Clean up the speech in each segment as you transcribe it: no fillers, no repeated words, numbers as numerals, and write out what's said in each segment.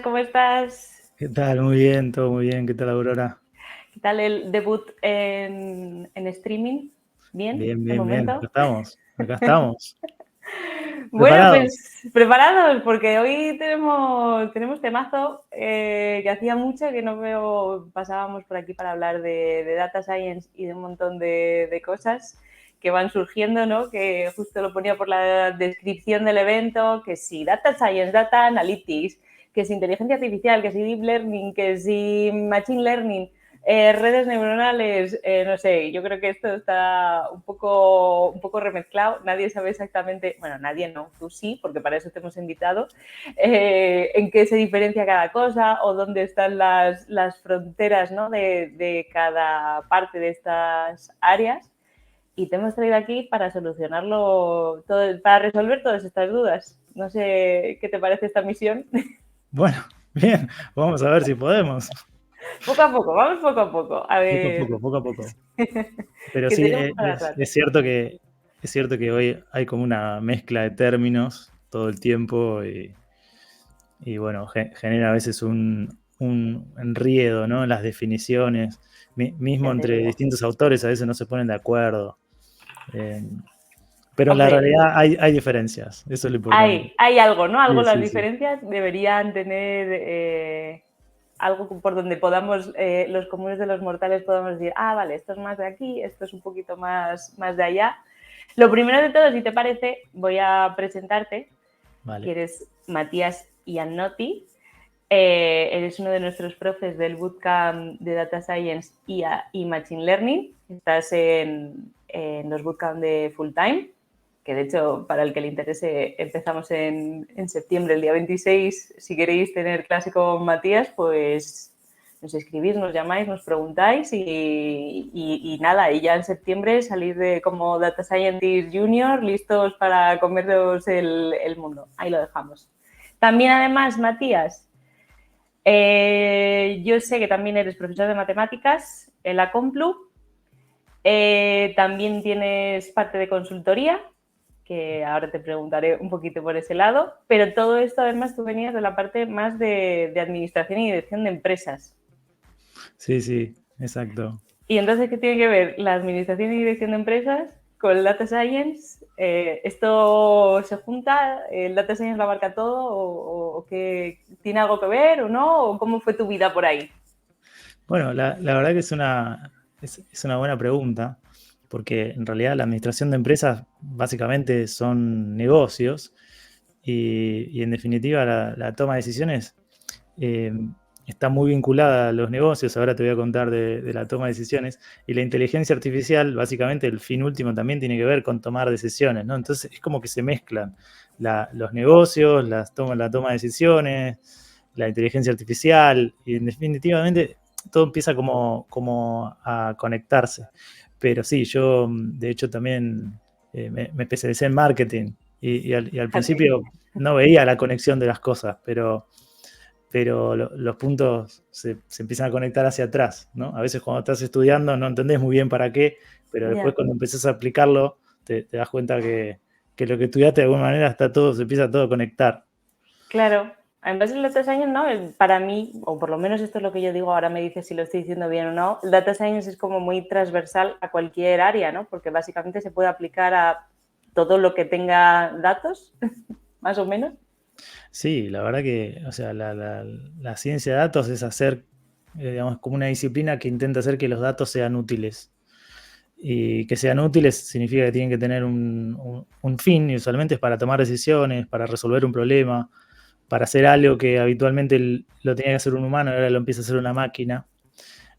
¿Cómo estás? ¿Qué tal? Muy bien, todo muy bien. ¿Qué tal, Aurora? ¿Qué tal el debut en streaming? ¿Bien? Bien, ¿De bien, bien. Acá momento? estamos. Acá estamos. Bueno, ¿Preparados? pues preparados, porque hoy tenemos temazo que hacía mucho que no veo, pasábamos por aquí para hablar de data science y de un montón de cosas que van surgiendo, ¿no? Que justo lo ponía por la descripción del evento, que si data science, data analytics, que si inteligencia artificial, que si deep learning, que si machine learning, redes neuronales, no sé, yo creo que esto está un poco remezclado, nadie sabe exactamente, bueno, nadie no, tú sí, porque para eso te hemos invitado, en qué se diferencia cada cosa o dónde están las fronteras, ¿no? de cada parte de estas áreas. Y te hemos traído aquí para solucionarlo, todo, para resolver todas estas dudas. No sé qué te parece esta misión. Bueno, bien. Vamos a ver si podemos. Poco a poco, vamos poco a poco. A Poco a ver, poco, poco a poco. Pero que sí, tenemos para rato. es cierto que hoy hay como una mezcla de términos todo el tiempo y bueno, genera a veces un enriedo, ¿no? En las definiciones. Mismo Ya te entre digo. distintos autores a veces no se ponen de acuerdo. Eh, pero en la Hombre, realidad hay diferencias. Eso es lo importante. hay algo, ¿no? Algo, Sí, las sí, sí. diferencias deberían tener algo por donde podamos, los comunes de los mortales, podamos decir, ah, vale, esto es más de aquí, esto es un poquito más de allá. Lo primero de todo, si te parece, voy a presentarte, que Vale. eres Matías Iannotti. Eres uno de nuestros profes del bootcamp de Data Science IA y Machine Learning. Estás en los bootcamp de full time, que de hecho, para el que le interese, empezamos en septiembre, el día 26. Si queréis tener clase con Matías, pues nos escribís, nos llamáis, nos preguntáis y nada, y ya en septiembre salir de como Data Scientist Junior, listos para comeros el mundo. Ahí lo dejamos. También, además, Matías, yo sé que también eres profesor de matemáticas en la Complu. También tienes parte de consultoría, que ahora te preguntaré un poquito por ese lado, pero todo esto además tú venías de la parte más de administración y dirección de empresas. Sí, sí, exacto. Y entonces, ¿qué tiene que ver la administración y dirección de empresas con el data science? ¿Esto se junta? ¿El data science lo abarca todo? ¿O que tiene algo que ver o no? ¿O cómo fue tu vida por ahí? Bueno, la verdad que es una buena pregunta, porque en realidad la administración de empresas básicamente son negocios y en definitiva la toma de decisiones eh, está muy vinculada a los negocios. Ahora te voy a contar de la toma de decisiones. Y la inteligencia artificial, básicamente el fin último también tiene que ver con tomar decisiones, ¿no? Entonces es como que se mezclan los negocios, la toma de decisiones, la inteligencia artificial, y definitivamente todo empieza como a conectarse. Pero sí, yo de hecho también me especialicé en marketing y al Fíjate. principio no veía la conexión de las cosas, pero los puntos se empiezan a conectar hacia atrás, ¿no? A veces cuando estás estudiando no entendés muy bien para qué, pero después Ya, cuando empezás a aplicarlo te das cuenta que lo que estudiaste de alguna manera se empieza todo a conectar. claro. Además, el data science, ¿no? Para mí, o por lo menos esto es lo que yo digo, ahora me dices si lo estoy diciendo bien o no, el data science es como muy transversal a cualquier área, ¿no? Porque básicamente se puede aplicar a todo lo que tenga datos, más o menos. Sí, la verdad que, o sea, la ciencia de datos es hacer, digamos, como una disciplina que intenta hacer que los datos sean útiles. Y que sean útiles significa que tienen que tener un fin, y usualmente es para tomar decisiones, para resolver un problema, para hacer algo que habitualmente lo tenía que hacer un humano y ahora lo empieza a hacer una máquina.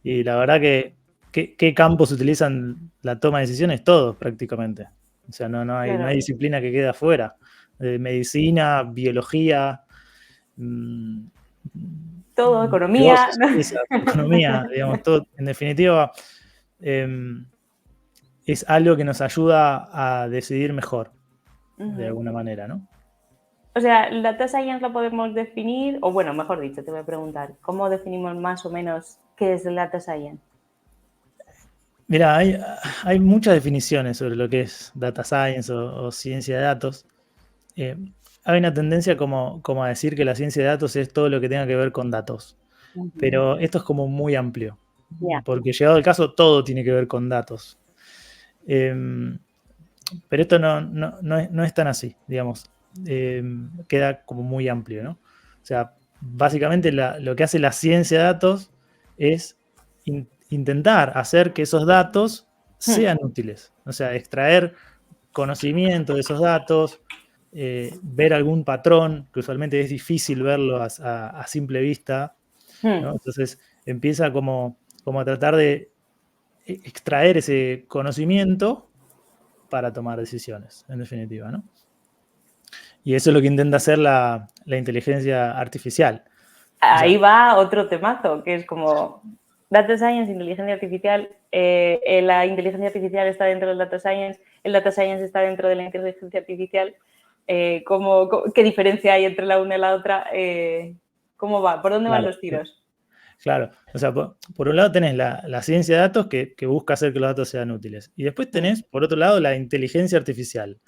Y la verdad que, ¿qué campos utilizan la toma de decisiones? Todos prácticamente. O sea, no hay Claro. disciplina que quede afuera. Medicina, biología, mm, Todo, economía, negocios, ¿no? empresas, economía, digamos, todo. En definitiva, eh, es algo que nos ayuda a decidir mejor, Uh de -huh. alguna manera, ¿no? O sea, el data science lo podemos definir, o bueno, mejor dicho, te voy a preguntar, ¿cómo definimos más o menos qué es el data science? Mira, hay muchas definiciones sobre lo que es data science o ciencia de datos. Eh, hay una tendencia como a decir que la ciencia de datos es todo lo que tenga que ver con datos. Ujú. Pero esto es como muy amplio, Ya. porque llegado el caso todo tiene que ver con datos. Em, pero esto no es tan así, digamos. Queda como muy amplio, ¿no? O sea, básicamente lo que hace la ciencia de datos es intentar hacer que esos datos Hmm. sean útiles. O sea, extraer conocimiento de esos datos, ver algún patrón, que usualmente es difícil verlo a simple vista, Hmm. ¿no? Entonces empieza como a tratar de extraer ese conocimiento para tomar decisiones, en definitiva, ¿no? Y eso es lo que intenta hacer la inteligencia artificial. O sea, Ahí va otro temazo, que es como data science, inteligencia artificial. La inteligencia artificial está dentro del data science, el data science está dentro de la inteligencia artificial. ¿Qué diferencia hay entre la una y la otra? ¿Cómo va? ¿Por dónde van claro, los tiros? claro. O sea, por un lado tenés la ciencia de datos que busca hacer que los datos sean útiles. Y después Hmm. tenés, por otro lado, la inteligencia artificial,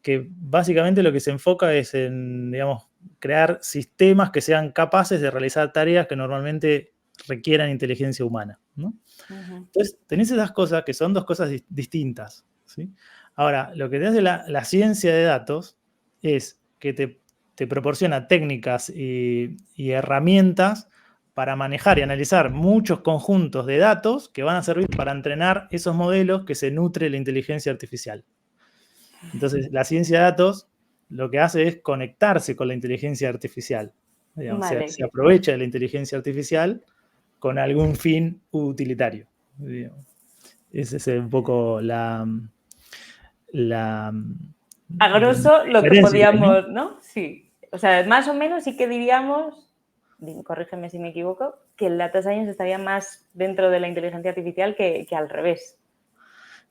que básicamente lo que se enfoca es en, digamos, crear sistemas que sean capaces de realizar tareas que normalmente requieran inteligencia humana, ¿no? Uh-huh. Entonces, tenés esas cosas que son dos cosas distintas, ¿sí? Ahora, lo que te hace la ciencia de datos es que te proporciona técnicas y herramientas para manejar y analizar muchos conjuntos de datos que van a servir para entrenar esos modelos que se nutre la inteligencia artificial. Entonces, la ciencia de datos lo que hace es conectarse con la inteligencia artificial. Digamos, Vale. se aprovecha de la inteligencia artificial con algún fin utilitario. Digamos. Esa es un poco la, A la grosso, lo que diferencia que hay, ¿no? podíamos, ¿no? Sí. O sea, más o menos sí que diríamos, corrígeme si me equivoco, que el data science estaría más dentro de la inteligencia artificial que al revés.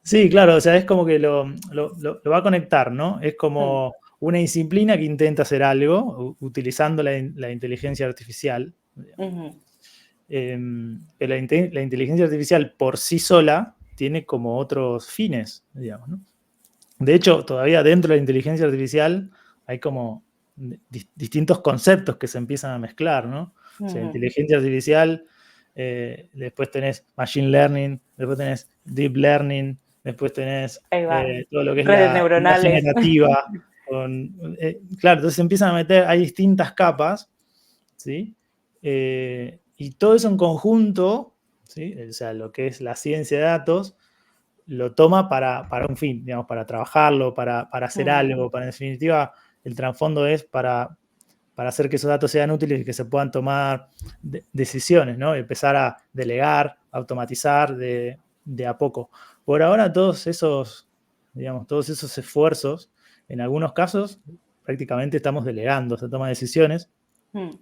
Sí, claro, o sea, es como que lo va a conectar, ¿no? Es Hmm. como una disciplina que intenta hacer algo utilizando la inteligencia artificial. Uh-huh. Pero la inteligencia artificial por sí sola tiene como otros fines, digamos, ¿no? De hecho, todavía dentro de la inteligencia artificial hay como distintos conceptos que se empiezan a mezclar, ¿no? O sea, Uh-huh. inteligencia artificial, después tenés machine learning, después tenés deep learning, después tenés Ahí va. todo lo que es Redes la neuronales. generativa. Claro, entonces se empiezan a meter, hay distintas capas, ¿sí? Y todo eso en conjunto, ¿sí? O sea, lo que es la ciencia de datos, lo toma para un fin, digamos, para trabajarlo, para hacer Uh-huh. algo, en definitiva, el trasfondo es para hacer que esos datos sean útiles y que se puedan tomar decisiones, ¿no? Y empezar a delegar, automatizar de a poco. Por ahora, digamos, todos esos esfuerzos, en algunos casos, prácticamente estamos delegando esa toma de decisiones, Uh-huh.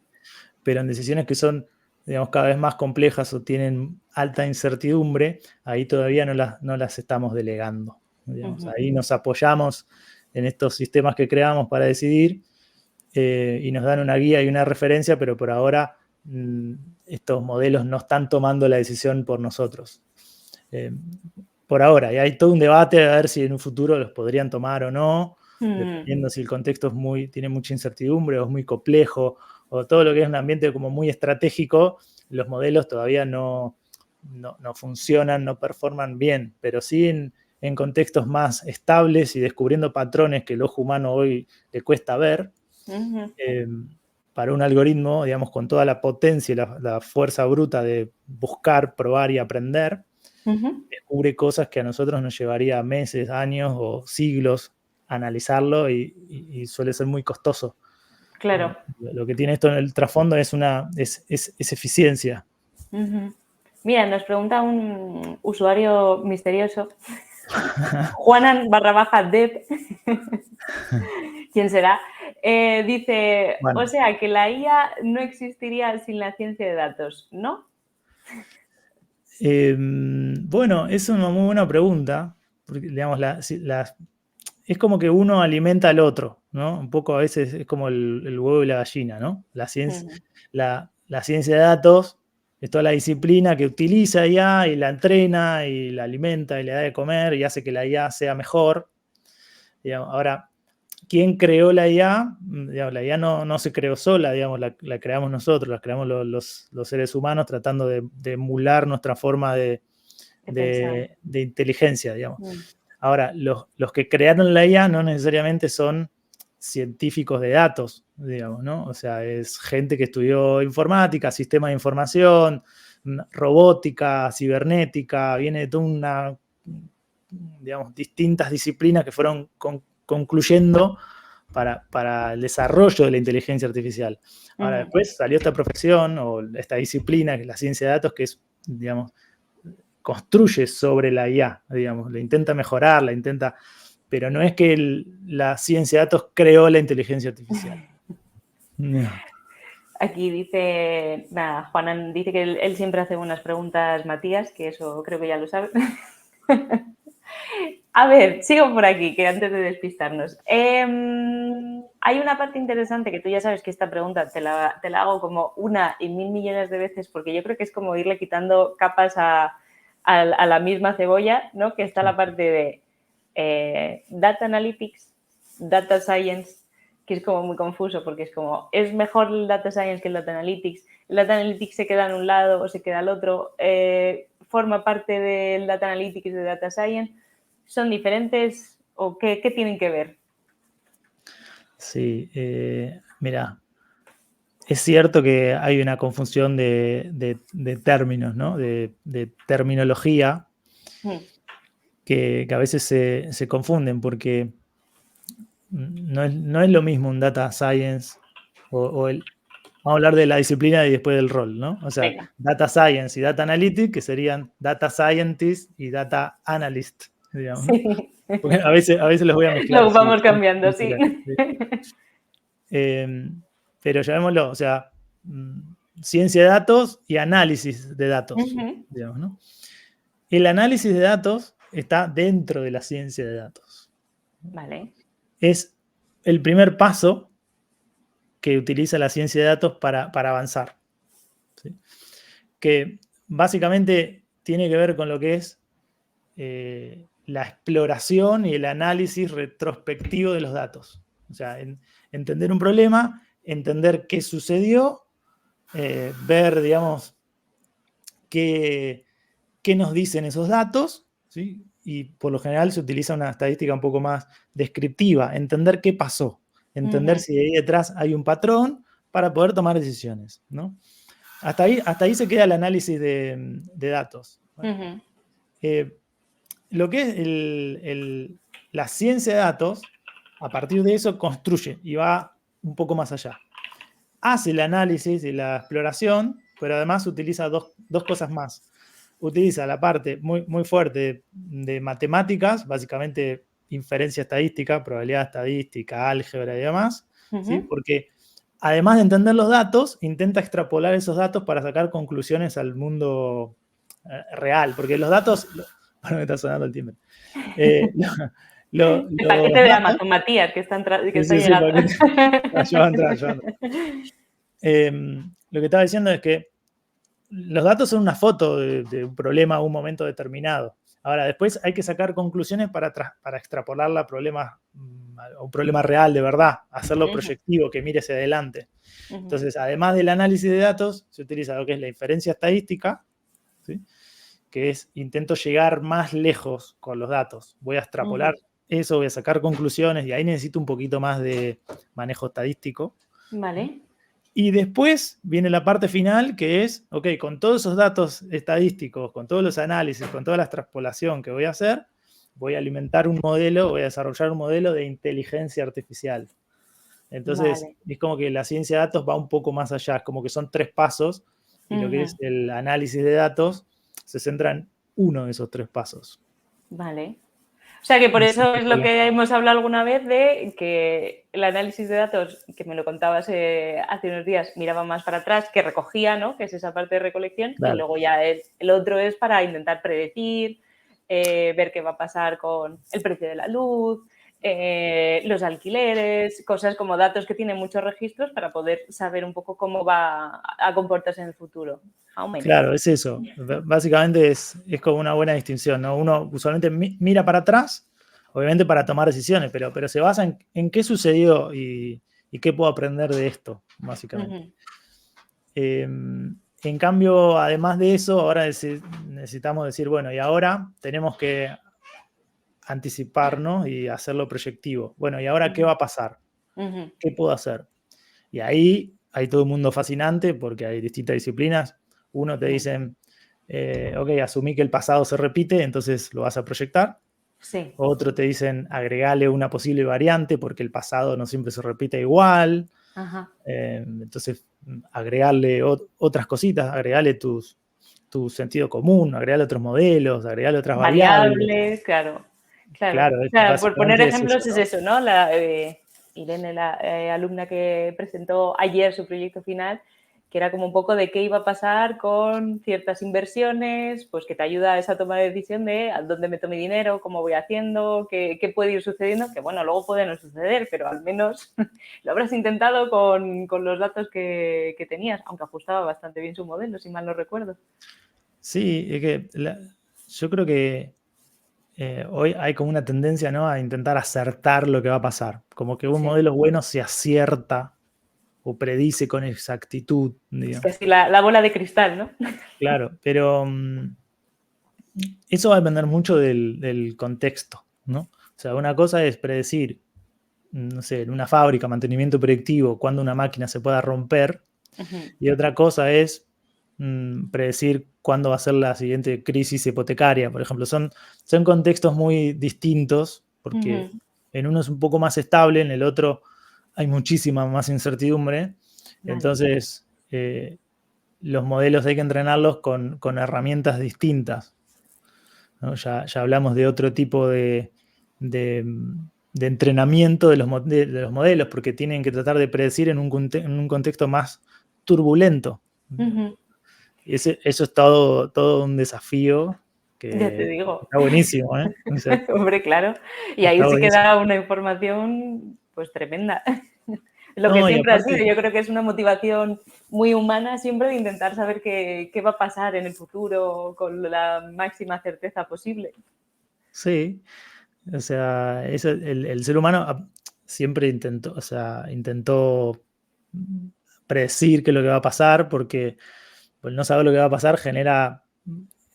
pero en decisiones que son, digamos, cada vez más complejas o tienen alta incertidumbre, ahí todavía no las estamos delegando. Digamos. Uh-huh. Ahí nos apoyamos en estos sistemas que creamos para decidir y nos dan una guía y una referencia, pero por ahora estos modelos no están tomando la decisión por nosotros. Por ahora, y hay todo un debate a ver si en un futuro los podrían tomar o no, Uh-huh. dependiendo si el contexto tiene mucha incertidumbre o es muy complejo, o todo lo que es un ambiente como muy estratégico, los modelos todavía no funcionan, no performan bien, pero sí en contextos más estables y descubriendo patrones que el ojo humano hoy le cuesta ver, Uh-huh. eh, para un algoritmo, digamos, con toda la potencia y la fuerza bruta de buscar, probar y aprender, Uh-huh. descubre cosas que a nosotros nos llevaría meses, años o siglos analizarlo y suele ser muy costoso. Claro. Lo que tiene esto en el trasfondo es eficiencia. Uh-huh. Mira, nos pregunta un usuario misterioso, Juanan barra baja Deb, ¿quién será? Dice, o Bueno, sea, que la IA no existiría sin la ciencia de datos, ¿no? bueno, es una muy buena pregunta, porque digamos, es como que uno alimenta al otro, ¿no? Un poco a veces es como el huevo y la gallina, ¿no? Uh-huh. La ciencia de datos es toda la disciplina que utiliza IA y la entrena y la alimenta y le da de comer y hace que la IA sea mejor. Digamos, ahora, ¿quién creó la IA? Digamos, la IA no se creó sola, digamos, la creamos nosotros, la creamos los seres humanos tratando de emular nuestra forma de pensar. de inteligencia, digamos. Mm. Ahora, los que crearon la IA no necesariamente son científicos de datos, digamos, ¿no? O sea, es gente que estudió informática, sistemas de información, robótica, cibernética, viene de toda una, digamos, distintas disciplinas que fueron concluyendo para el desarrollo de la inteligencia artificial. Ahora, después salió esta profesión o esta disciplina, que es la ciencia de datos, que es, digamos, construye sobre la IA, digamos, la intenta mejorar, la intenta, pero no es que la ciencia de datos creó la inteligencia artificial. No. Aquí dice, nada, Juanan dice que él siempre hace unas preguntas, Matías, que eso creo que ya lo sabe. A ver, sigo por aquí, que antes de despistarnos. Hay una parte interesante que tú ya sabes que esta pregunta te la hago como 1.000.000 millones de veces, porque yo creo que es como irle quitando capas a la misma cebolla, ¿no? Que está la parte de Data Analytics, Data Science, que es como muy confuso, porque es como, ¿es mejor el Data Science que el Data Analytics? ¿El Data Analytics se queda en un lado o se queda al otro? ¿Forma parte del Data Analytics y de Data Science? ¿Son diferentes o qué tienen que ver? Sí, mira, es cierto que hay una confusión de términos, ¿no? De terminología que a veces se confunden porque no es lo mismo un data science vamos a hablar de la disciplina y después del rol, ¿no? O sea, Venga. data science y data analytics, que serían data scientist y data analyst, digamos, ¿no? Sí. Porque a veces los voy a mezclar. Lo vamos Sí, cambiando, sí. Pero llamémoslo, o sea, ciencia de datos y análisis de datos, digamos, ¿no? El análisis de datos está dentro de la ciencia de datos. Vale. Es el primer paso que utiliza la ciencia de datos para avanzar, ¿sí? Que básicamente tiene que ver con lo que es la exploración y el análisis retrospectivo de los datos. O sea, entender un problema, entender qué sucedió, ver, digamos, qué nos dicen esos datos, ¿sí? Y por lo general se utiliza una estadística un poco más descriptiva, entender qué pasó, entender si de ahí detrás hay un patrón para poder tomar decisiones, ¿no? Hasta ahí se queda el análisis de datos. ¿Vale? Lo que es la ciencia de datos, a partir de eso construye y va un poco más allá. Hace el análisis y la exploración, pero además utiliza dos cosas más. Utiliza la parte muy, muy fuerte de matemáticas, básicamente inferencia estadística, probabilidad estadística, álgebra y demás, ¿sí? Porque además de entender los datos, intenta extrapolar esos datos para sacar conclusiones al mundo real, porque los datos... Bueno, me está sonando el timbre. El paquete de Amazon, Matías, que está llegando. Yo voy a entrar. Lo que estaba diciendo es que los datos son una foto de un problema a un momento determinado. Ahora, después hay que sacar conclusiones para extrapolarla a un problema real de verdad, hacerlo proyectivo, que mire hacia adelante. Entonces, además del análisis de datos, se utiliza lo que es la inferencia estadística, ¿sí? Que es intento llegar más lejos con los datos. Voy a extrapolar eso, voy a sacar conclusiones y ahí necesito un poquito más de manejo estadístico. Vale. Y después viene la parte final que es, ok, con todos esos datos estadísticos, con todos los análisis, con toda la extrapolación que voy a hacer, voy a alimentar un modelo, voy a desarrollar un modelo de inteligencia artificial. Entonces, es como que la ciencia de datos va un poco más allá, es como que son 3 pasos y lo que es el análisis de datos se centra en uno de esos 3 pasos. Vale. O sea que por eso es lo que hemos hablado alguna vez de que el análisis de datos, que me lo contabas hace unos días, miraba más para atrás, que recogía, ¿no? Que es esa parte de recolección, y luego ya el otro es para intentar predecir, ver qué va a pasar con el precio de la luz, los alquileres, cosas como datos que tienen muchos registros para poder saber un poco cómo va a comportarse en el futuro. Claro, es eso. Básicamente es como una buena distinción, ¿no? Uno usualmente mira para atrás, obviamente para tomar decisiones, pero se basa en qué sucedió y qué puedo aprender de esto, básicamente. Ujú. En cambio, además de eso, ahora necesitamos decir, bueno, y ahora tenemos que anticiparnos y hacerlo proyectivo. Bueno, ¿y ahora qué va a pasar? Ujú. ¿Qué puedo hacer? Y ahí hay todo un mundo fascinante porque hay distintas disciplinas. Uno te Ujú. dicen, ok, asumí que el pasado se repite, entonces lo vas a proyectar. Sí. Otro te dicen, agregale una posible variante porque el pasado no siempre se repite igual. Ajá. Entonces, agregarle otras cositas, agregarle tu sentido común, agregarle otros modelos, agregarle otras variables. Variables, claro. Claro. Claro, Claro, por poner básicamente es eso, ejemplos es ¿no? eso, ¿no? Irene, la alumna que presentó ayer su proyecto final, que era como un poco de qué iba a pasar con ciertas inversiones, pues que te ayuda a esa toma de decisión de a dónde meto mi dinero, cómo voy haciendo, qué puede ir sucediendo, que bueno, luego puede no suceder, pero al menos lo habrás intentado con los datos que tenías, aunque ajustaba bastante bien su modelo, si mal no recuerdo. Sí, es que yo creo que hoy hay como una tendencia, ¿no?, a intentar acertar lo que va a pasar. Como que un Sí. modelo bueno se acierta o predice con exactitud, Es digamos. casi la bola de cristal, ¿no? Claro, pero eso va a depender mucho del contexto, ¿no? O sea, una cosa es predecir, no sé, en una fábrica, mantenimiento predictivo, cuándo una máquina se pueda romper, Ujú. y otra cosa es predecir cuándo va a ser la siguiente crisis hipotecaria, por ejemplo. Son contextos muy distintos, porque Ujú. en uno es un poco más estable, en el otro hay muchísima más incertidumbre. Vale. Entonces, los modelos hay que entrenarlos con herramientas distintas, ¿no? Ya hablamos de otro tipo de, de entrenamiento de los modelos, porque tienen que tratar de predecir en un contexto más turbulento. Ujú. Y eso es todo un desafío Ya te que digo. está buenísimo, ¿eh? O sea, Hombre, claro. Y ahí está sí que buenísimo. da una información, pues tremenda. Lo que No, y siempre ha sido, aparte, yo creo que es una motivación muy humana siempre de intentar saber qué va a pasar en el futuro con la máxima certeza posible. sí, o sea, el ser humano siempre intentó, o sea, intentó predecir qué es lo que va a pasar, porque pues, no saber lo que va a pasar genera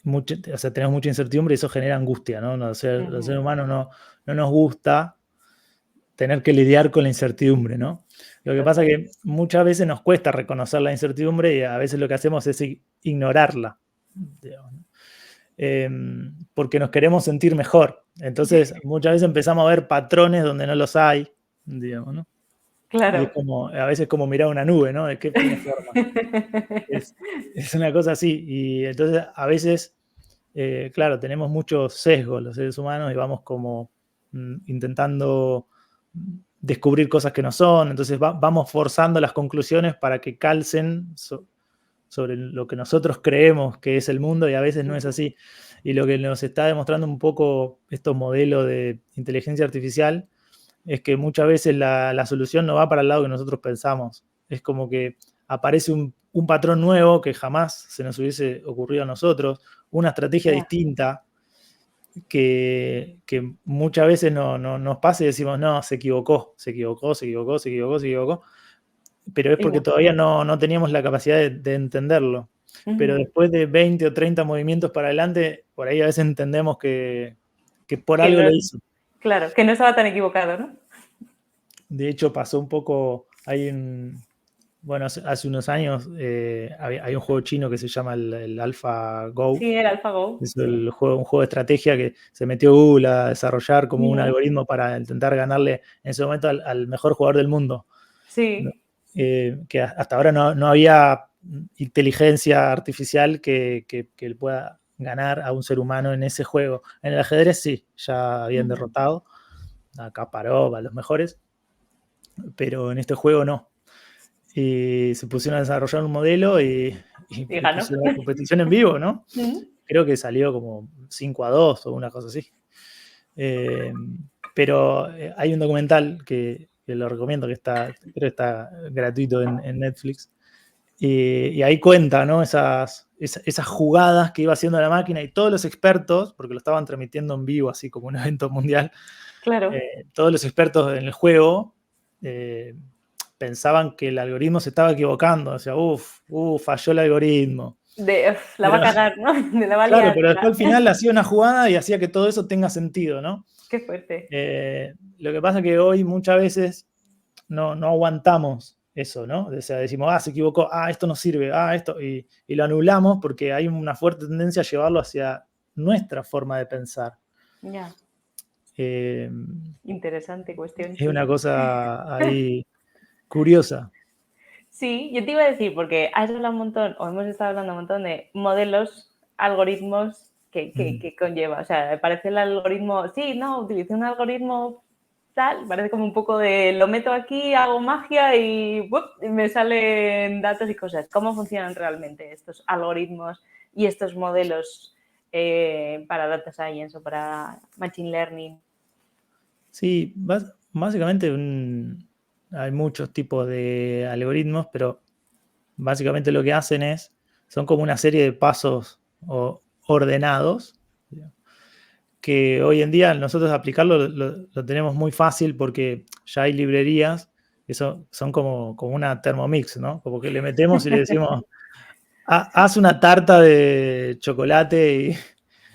mucho, o sea, tenemos mucha incertidumbre y eso genera angustia, ¿no? O sea, los Ujú. seres humanos no nos gusta tener que lidiar con la incertidumbre, ¿no? Lo que pasa es Total. que muchas veces nos cuesta reconocer la incertidumbre y a veces lo que hacemos es ignorarla, digamos, ¿no? Porque nos queremos sentir mejor. Entonces, muchas veces empezamos a ver patrones donde no los hay, digamos, ¿no? Y es Claro. como, a veces como mirar una nube, ¿no? ¿De qué tiene forma? Es, es una cosa así. Y entonces, a veces, claro, tenemos muchos sesgos los seres humanos y vamos como intentando descubrir cosas que no son. Entonces, vamos forzando las conclusiones para que calcen sobre lo que nosotros creemos que es el mundo y a veces no es Ujú. así. Y lo que nos está demostrando un poco estos modelos de inteligencia artificial es que muchas veces la solución no va para el lado que nosotros pensamos. Es como que aparece un patrón nuevo que jamás se nos hubiese ocurrido a nosotros, una estrategia Ya. distinta que muchas veces nos pasa y decimos, no, se equivocó, se equivocó, se equivocó, se equivocó, se equivocó, pero es Y porque no. todavía no teníamos la capacidad de entenderlo. Pero Ujú. después de 20 o 30 movimientos para adelante, por ahí a veces entendemos que por Que algo no, lo hizo. claro, que no estaba tan equivocado, ¿no? De hecho, pasó un poco, bueno, hace unos años hay un juego chino que se llama el AlphaGo. Sí, el AlphaGo, Es sí. un juego de estrategia que se metió Google a desarrollar como un Ujú. algoritmo para intentar ganarle en ese momento al mejor jugador del mundo, ¿no? Sí. Que hasta ahora no había inteligencia artificial que pueda ganar a un ser humano en ese juego. En el ajedrez sí, ya habían Ujú. derrotado a Kasparov, a los mejores, pero en este juego no. Y se pusieron a desarrollar un modelo Y y ganó. pusieron la competición en vivo, ¿no? Ujú. Creo que salió como 5-2 o una cosa así. Eh, pero hay un documental que lo recomiendo, creo que está gratuito en Netflix, Y ahí cuenta, ¿no? Esas jugadas que iba haciendo la máquina y todos los expertos, porque lo estaban transmitiendo en vivo, así como un evento mundial, Claro. todos los expertos en el juego pensaban que el algoritmo se estaba equivocando. O sea, falló el algoritmo. La va Pero, a cagar, ¿no? La va a claro, liar. pero después al final hacía una jugada y hacía que todo eso tenga sentido, ¿no? Qué fuerte. Lo que pasa es que hoy muchas veces no aguantamos eso, ¿no? O sea, decimos, se equivocó, esto no sirve, esto, y lo anulamos porque hay una fuerte tendencia a llevarlo hacia nuestra forma de pensar. Ya. Eh, Interesante cuestión, es sí. una cosa ahí curiosa. Sí, yo te iba a decir, porque has hablado un montón, o hemos estado hablando un montón de modelos, algoritmos que conlleva. O sea, parece el algoritmo, sí, no, utilicé un algoritmo tal, parece como un poco de lo meto aquí, hago magia y me salen datos y cosas. ¿Cómo funcionan realmente estos algoritmos y estos modelos para data science o para machine learning? Sí, básicamente hay muchos tipos de algoritmos, pero básicamente lo que hacen son como una serie de pasos ordenados, que hoy en día nosotros aplicarlo lo tenemos muy fácil porque ya hay librerías que son como una Thermomix, ¿no? Como que le metemos y le decimos, haz una tarta de chocolate y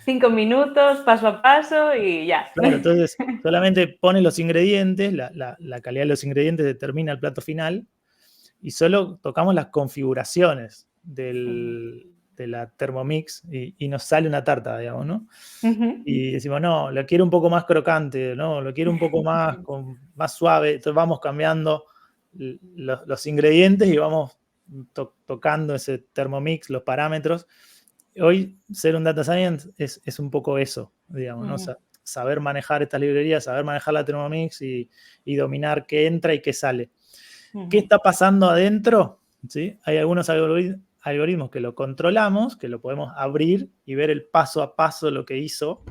5 minutos, paso a paso y ya. claro, entonces solamente pone los ingredientes, la calidad de los ingredientes determina el plato final y solo tocamos las configuraciones de la Thermomix y nos sale una tarta, digamos, ¿no? Y decimos, no, lo quiero un poco más crocante, no, lo quiero un poco más suave. Entonces vamos cambiando los ingredientes y vamos tocando ese Thermomix, los parámetros. Hoy ser un data science es un poco eso, digamos, ¿no? Saber manejar estas librerías, saber manejar la Thermomix y dominar qué entra y qué sale. ¿Qué está pasando adentro? ¿Sí? Hay algunos algoritmos que lo controlamos, que lo podemos abrir y ver el paso a paso lo que hizo.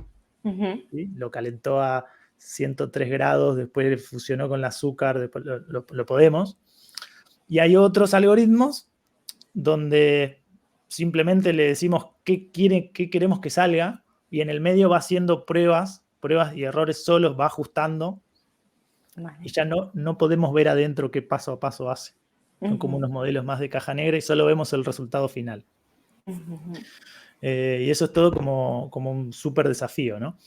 ¿Sí? Lo calentó a 103 grados, después fusionó con el azúcar, después lo podemos. Y hay otros algoritmos donde simplemente le decimos qué queremos que salga y en el medio va haciendo pruebas y errores solos, va ajustando. Vale. Y ya no podemos ver adentro qué paso a paso hace. Son como unos modelos más de caja negra y solo vemos el resultado final. Y eso es todo como un súper desafío, ¿no?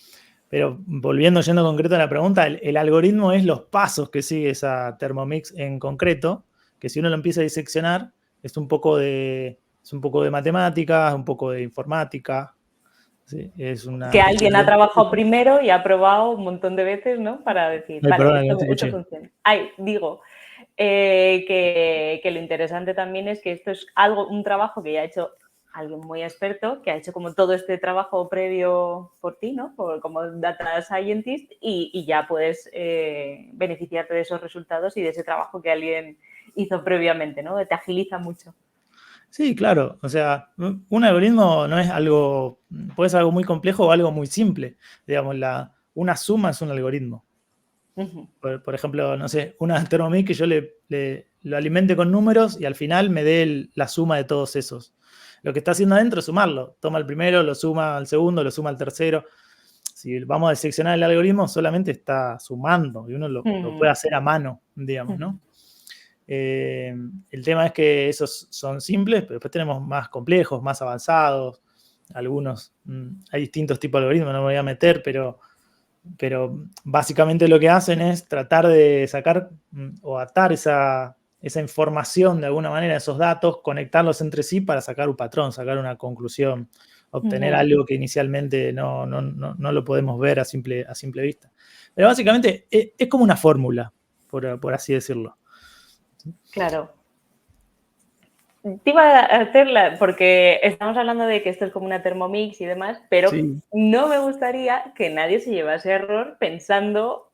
Pero yendo concreto a la pregunta, el algoritmo es los pasos que sigue esa Thermomix en concreto, que si uno lo empieza a diseccionar, es un poco de matemáticas, un poco de informática. ¿Sí? Que alguien ha trabajado primero y ha probado un montón de veces, ¿no? Para decir, Ay, vale, perdona, que no te esto escuché. funciona. Digo, que lo interesante también es que esto es un trabajo que ya ha hecho alguien muy experto, que ha hecho como todo este trabajo previo por ti, ¿no? Como data scientist y ya puedes beneficiarte de esos resultados y de ese trabajo que alguien hizo previamente, ¿no? Te agiliza mucho. Sí, claro. O sea, un algoritmo no es algo, puede ser algo muy complejo o algo muy simple. Digamos, una suma es un algoritmo. Por ejemplo, no sé, una Thermomix que yo lo alimente con números y al final me dé la suma de todos esos. Lo que está haciendo adentro es sumarlo. Toma el primero, lo suma al segundo, lo suma al tercero. Si vamos a diseccionar el algoritmo, solamente está sumando y uno lo puede hacer a mano, digamos, ¿no? El tema es que esos son simples, pero después tenemos más complejos, más avanzados. Algunos, hay distintos tipos de algoritmos, no me voy a meter, pero básicamente lo que hacen es tratar de sacar o atar esa información de alguna manera, esos datos, conectarlos entre sí para sacar un patrón, sacar una conclusión, obtener algo que inicialmente no lo podemos ver a simple vista. Pero básicamente es como una fórmula, por así decirlo. Claro. Te iba a hacerla, porque estamos hablando de que esto es como una Thermomix y demás, pero Sí. no me gustaría que nadie se llevase error pensando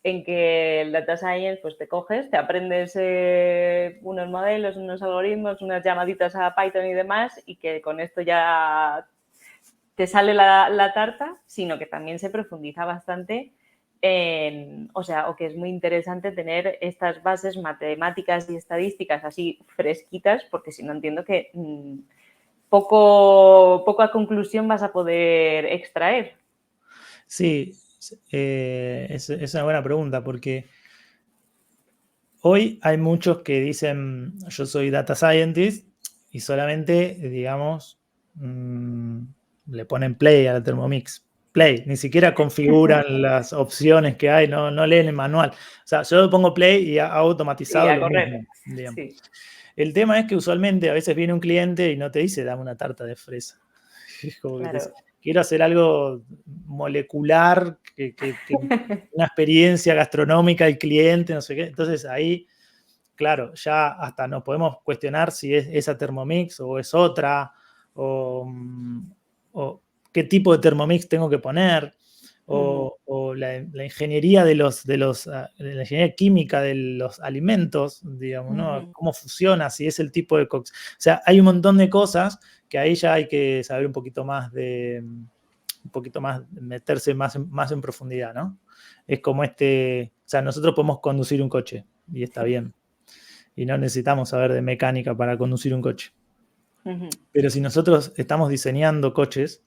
en que el data science, pues te coges, te aprendes unos modelos, unos algoritmos, unas llamaditas a Python y demás, y que con esto ya te sale la tarta, sino que también se profundiza bastante o que es muy interesante tener estas bases matemáticas y estadísticas así fresquitas, porque si no entiendo que poca conclusión vas a poder extraer. Sí, es una buena pregunta porque hoy hay muchos que dicen yo soy data scientist y solamente, digamos, le ponen play a la Thermomix. Play, ni siquiera configuran las opciones que hay, no leen el manual. O sea, yo pongo play y ha Y automatizado a lo correr. mismo, digamos. Sí. El tema es que usualmente a veces viene un cliente y no te dice dame una tarta de fresa. Es como que te dice, Claro. quiero hacer algo molecular, que una experiencia gastronómica del cliente, no sé qué. Entonces ahí, claro, ya hasta nos podemos cuestionar si es esa Thermomix o es otra, o, o qué tipo de Thermomix tengo que poner, o la ingeniería de la ingeniería química de los alimentos, digamos, ¿no? Cómo funciona, si es el tipo de cocción. O sea, hay un montón de cosas que ahí ya hay que saber un poquito más, meterse más en profundidad, ¿no? Es como o sea, nosotros podemos conducir un coche y está bien. Y no necesitamos saber de mecánica para conducir un coche. Pero si nosotros estamos diseñando coches,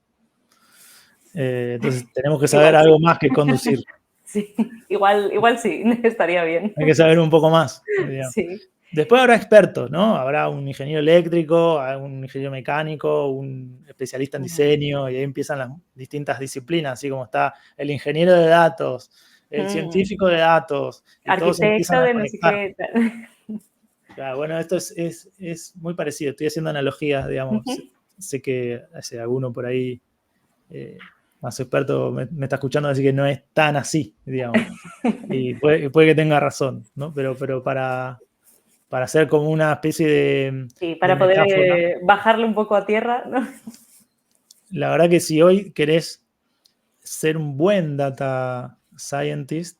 entonces tenemos que saber Igual sí. algo más que conducir. Sí, igual sí, estaría bien. Hay que saber un poco más, digamos. Sí. Después habrá expertos, ¿no? Habrá un ingeniero eléctrico, un ingeniero mecánico, un especialista en diseño, y ahí empiezan las distintas disciplinas, así como está el ingeniero de datos, el científico de datos, y todos empiezan Arquitecto a de no sé conectar. qué. Claro, bueno, esto es muy parecido, estoy haciendo analogías, digamos. Sé que hace alguno por ahí más experto me está escuchando, así que no es tan así, digamos. Y puede que tenga razón, ¿no? Pero para hacer como una especie Sí, de para poder metáfora, bajarlo un poco a tierra, ¿no? la verdad que si hoy querés ser un buen data scientist,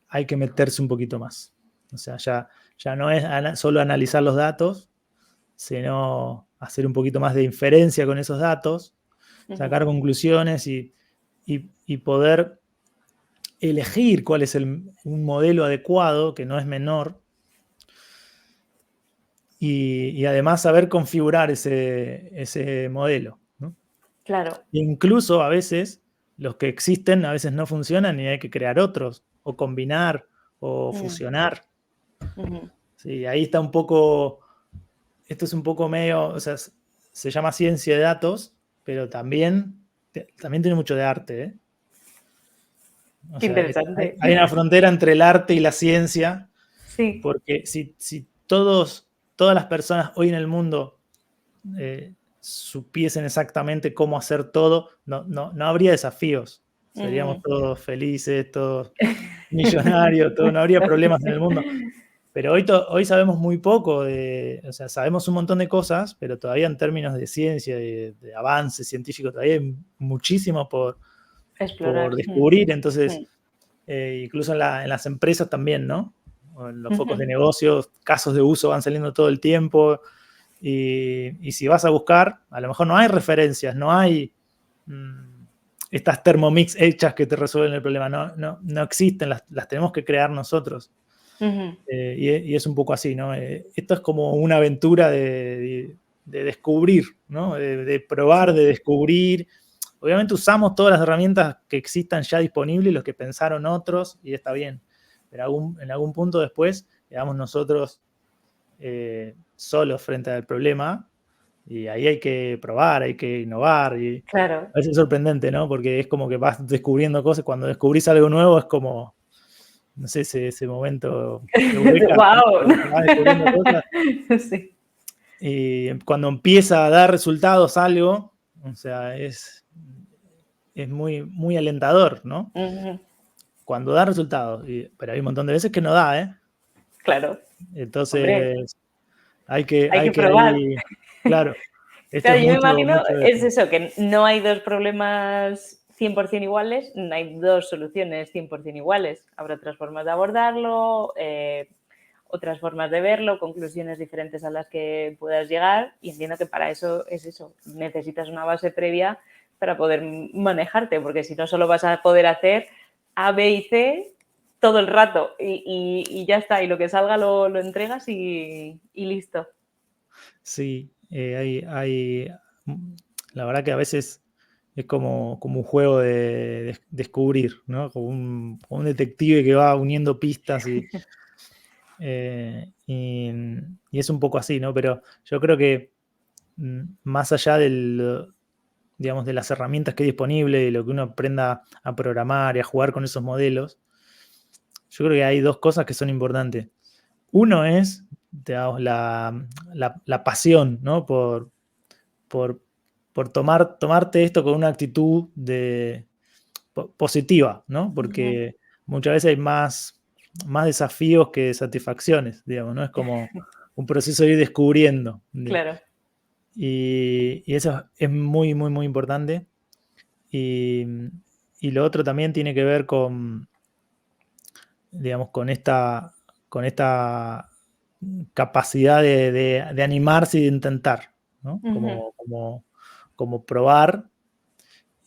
hay que meterse un poquito más. O sea, ya no es solo analizar los datos, sino hacer un poquito más de inferencia con esos datos, sacar conclusiones y poder elegir cuál es un modelo adecuado, que no es menor, y además saber configurar ese modelo, ¿no? Claro. Incluso a veces los que existen a veces no funcionan y hay que crear otros, o combinar, o fusionar. Sí, ahí está un poco, esto es un poco medio, o sea, se llama ciencia de datos, pero también tiene mucho de arte, ¿eh? O Qué sea, interesante. hay una frontera entre el arte y la ciencia, Sí. porque si todas las personas hoy en el mundo supiesen exactamente cómo hacer todo, no habría desafíos. Seríamos todos felices, todos millonarios, no habría problemas en el mundo. Pero hoy sabemos muy poco, o sea, sabemos un montón de cosas, pero todavía en términos de ciencia, de avance científico, todavía hay muchísimo por Explorar. descubrir. Entonces, incluso en las empresas también, ¿no? O en los focos de negocios, casos de uso van saliendo todo el tiempo. Y si vas a buscar, a lo mejor no hay referencias, no hay estas Thermomix hechas que te resuelven el problema, no existen, las tenemos que crear nosotros. Y es un poco así, ¿no? Esto es como una aventura de descubrir, ¿no? De probar, de descubrir. Obviamente usamos todas las herramientas que existan ya disponibles, los que pensaron otros, y está bien. Pero en algún punto después quedamos nosotros solos frente al problema, y ahí hay que probar, hay que innovar. Y Claro. a veces es sorprendente, ¿no? Porque es como que vas descubriendo cosas. Cuando descubrís algo nuevo es como, no sé, ese momento eureka, ¿no? ¡Wow! Que vas descubriendo cosas. Sí. Y cuando empieza a dar resultados algo, o sea, es muy, muy alentador, ¿no? Cuando da resultados, pero hay un montón de veces que no da, ¿eh? Claro. Hombre, Entonces, hay que hay que probar. ahí, claro, esto es Claro, yo me mucho, imagino, mucho de es eso. eso, que no hay dos problemas 100% iguales, no hay dos soluciones 100% iguales. Habrá otras formas de abordarlo, otras formas de verlo, conclusiones diferentes a las que puedas llegar, y entiendo que para eso es eso, necesitas una base previa para poder manejarte, porque si no solo vas a poder hacer A, B y C todo el rato y ya está, y lo que salga lo entregas y listo. Sí, la verdad que a veces es como un juego de descubrir, ¿no? Como un detective que va uniendo pistas y es un poco así, ¿no? Pero yo creo que más allá digamos, de las herramientas que hay disponibles, de lo que uno aprenda a programar y a jugar con esos modelos, yo creo que hay dos cosas que son importantes. Uno es, digamos, la pasión, ¿no? Por, por tomarte esto con una actitud positiva, ¿no? Porque muchas veces hay más desafíos que satisfacciones, digamos, ¿no? Es como un proceso de ir descubriendo. Claro. Y eso es muy, muy, muy importante. Y, y lo otro también tiene que ver con, digamos, con esta capacidad de animarse y de intentar, ¿no? Como probar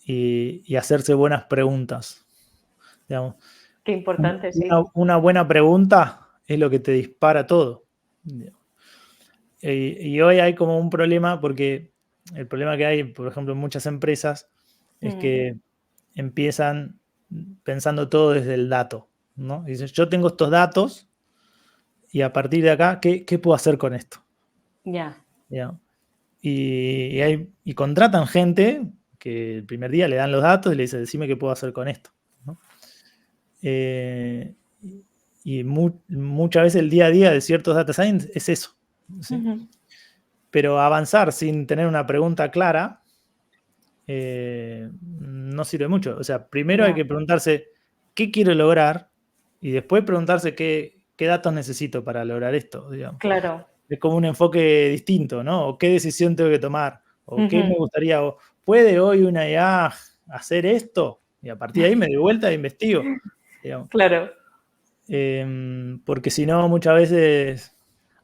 y hacerse buenas preguntas. Digamos, Qué importante, sí. una buena pregunta es lo que te dispara todo. Y hoy hay como un problema porque el problema que hay, por ejemplo, en muchas empresas es que empiezan pensando todo desde el dato, ¿no? Y dicen, yo tengo estos datos y a partir de acá, ¿qué puedo hacer con esto? Ya. ¿Ya? Y contratan gente que el primer día le dan los datos y le dicen, decime qué puedo hacer con esto, ¿no? Y muchas veces el día a día de ciertos data science es eso, ¿sí? Pero avanzar sin tener una pregunta clara no sirve mucho. O sea, primero hay que preguntarse qué quiero lograr y después preguntarse qué datos necesito para lograr esto, digamos. Claro. Es como un enfoque distinto, ¿no? O qué decisión tengo que tomar, o qué me gustaría, o ¿puede hoy una IA hacer esto? Y a partir de ahí me doy vuelta e investigo, digamos. Claro. Porque si no, muchas veces,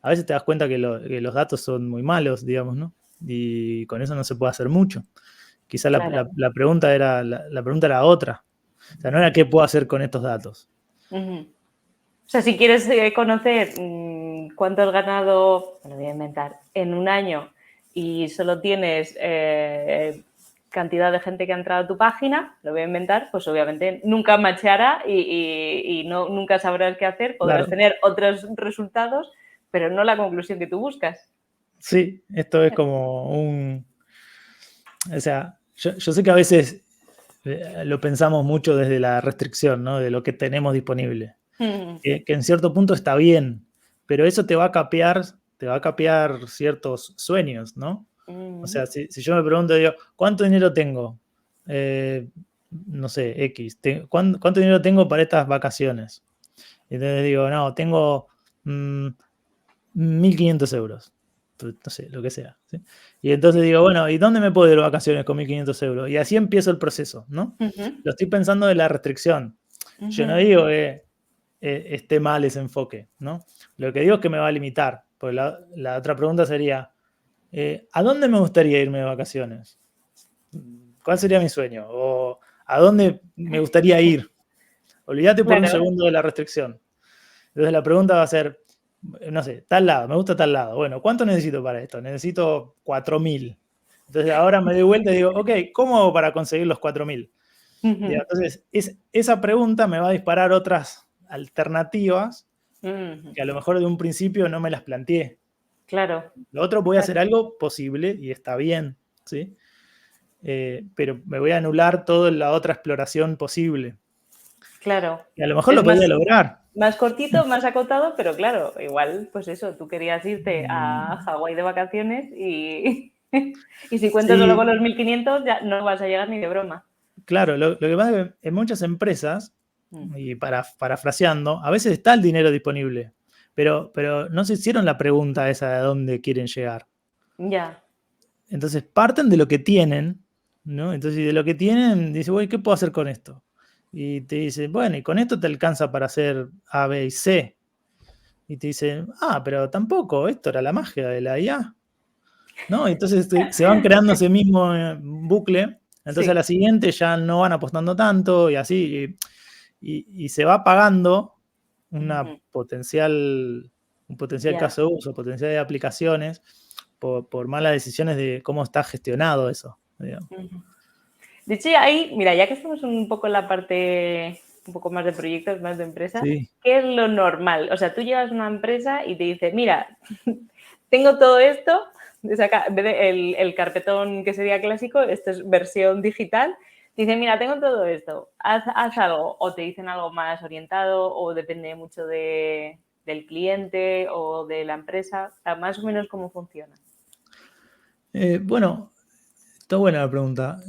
a veces te das cuenta que los datos son muy malos, digamos, ¿no? Y con eso no se puede hacer mucho. Quizá Claro. la pregunta era otra. O sea, no era qué puedo hacer con estos datos. O sea, si quieres conocer cuánto has ganado, me lo voy a inventar, en un año y solo tienes cantidad de gente que ha entrado a tu página, lo voy a inventar, pues obviamente nunca macheará y nunca sabrás qué hacer, podrás tener otros resultados, pero no la conclusión que tú buscas. Sí, esto es como o sea, yo sé que a veces lo pensamos mucho desde la restricción, ¿no? De lo que tenemos disponible. Que en cierto punto está bien, pero eso te va a capear ciertos sueños, ¿no? O sea, si yo me pregunto, digo, ¿cuánto dinero tengo? No sé, X. ¿Cuánto dinero tengo para estas vacaciones? Entonces digo, no, tengo 1.500 euros. No sé, lo que sea. ¿sí? Y entonces digo, bueno, ¿y dónde me puedo ir de vacaciones con 1.500 euros? Y así empiezo el proceso, ¿no? Lo estoy pensando de la restricción. Yo no digo que esté mal ese enfoque, ¿no? Lo que digo es que me va a limitar. Porque la otra pregunta sería, ¿a dónde me gustaría irme de vacaciones? ¿Cuál sería mi sueño? ¿O a dónde me gustaría ir? Olvídate por un segundo de la restricción. Entonces la pregunta va a ser, no sé, tal lado, me gusta tal lado. Bueno, ¿cuánto necesito para esto? Necesito 4.000. Entonces ahora me doy vuelta y digo, ok, ¿cómo hago para conseguir los 4.000? Entonces esa pregunta me va a disparar otras alternativas que a lo mejor de un principio no me las planteé. Claro. Lo otro, voy a hacer algo posible y está bien, ¿sí? Pero me voy a anular toda la otra exploración posible. Claro. Y a lo mejor lo podía lograr. Más cortito, más acotado, pero claro, igual, pues eso, tú querías irte a Hawái de vacaciones y si cuentas solo con los 1.500 ya no vas a llegar ni de broma. Claro, lo que pasa es que en muchas empresas, y parafraseando, a veces está el dinero disponible, pero no se hicieron la pregunta esa de a dónde quieren llegar. Ya. Entonces parten de lo que tienen, ¿no? Entonces, de lo que tienen, dice, güey, ¿qué puedo hacer con esto? Y te dicen, bueno, y con esto te alcanza para hacer A, B y C. Y te dicen, pero tampoco, esto era la magia de la IA. ¿No? Entonces se van creando ese mismo bucle Entonces a Sí. la siguiente ya no van apostando tanto y así, y se va pagando Ujú. un potencial Ya. caso de uso, potencial de aplicaciones, por malas decisiones de cómo está gestionado eso, digamos. Ujú. De hecho, ahí, mira, ya que estamos un poco en la parte un poco más de proyectos, más de empresa, Sí, ¿qué es lo normal? O sea, tú llegas a una empresa y te dice, mira, tengo todo esto, en vez de el carpetón que sería clásico, esto es versión digital. Dice, mira, tengo todo esto, haz algo, o te dicen algo más orientado, o depende mucho del cliente o de la empresa, o sea, más o menos cómo funciona. Bueno, está buena la pregunta.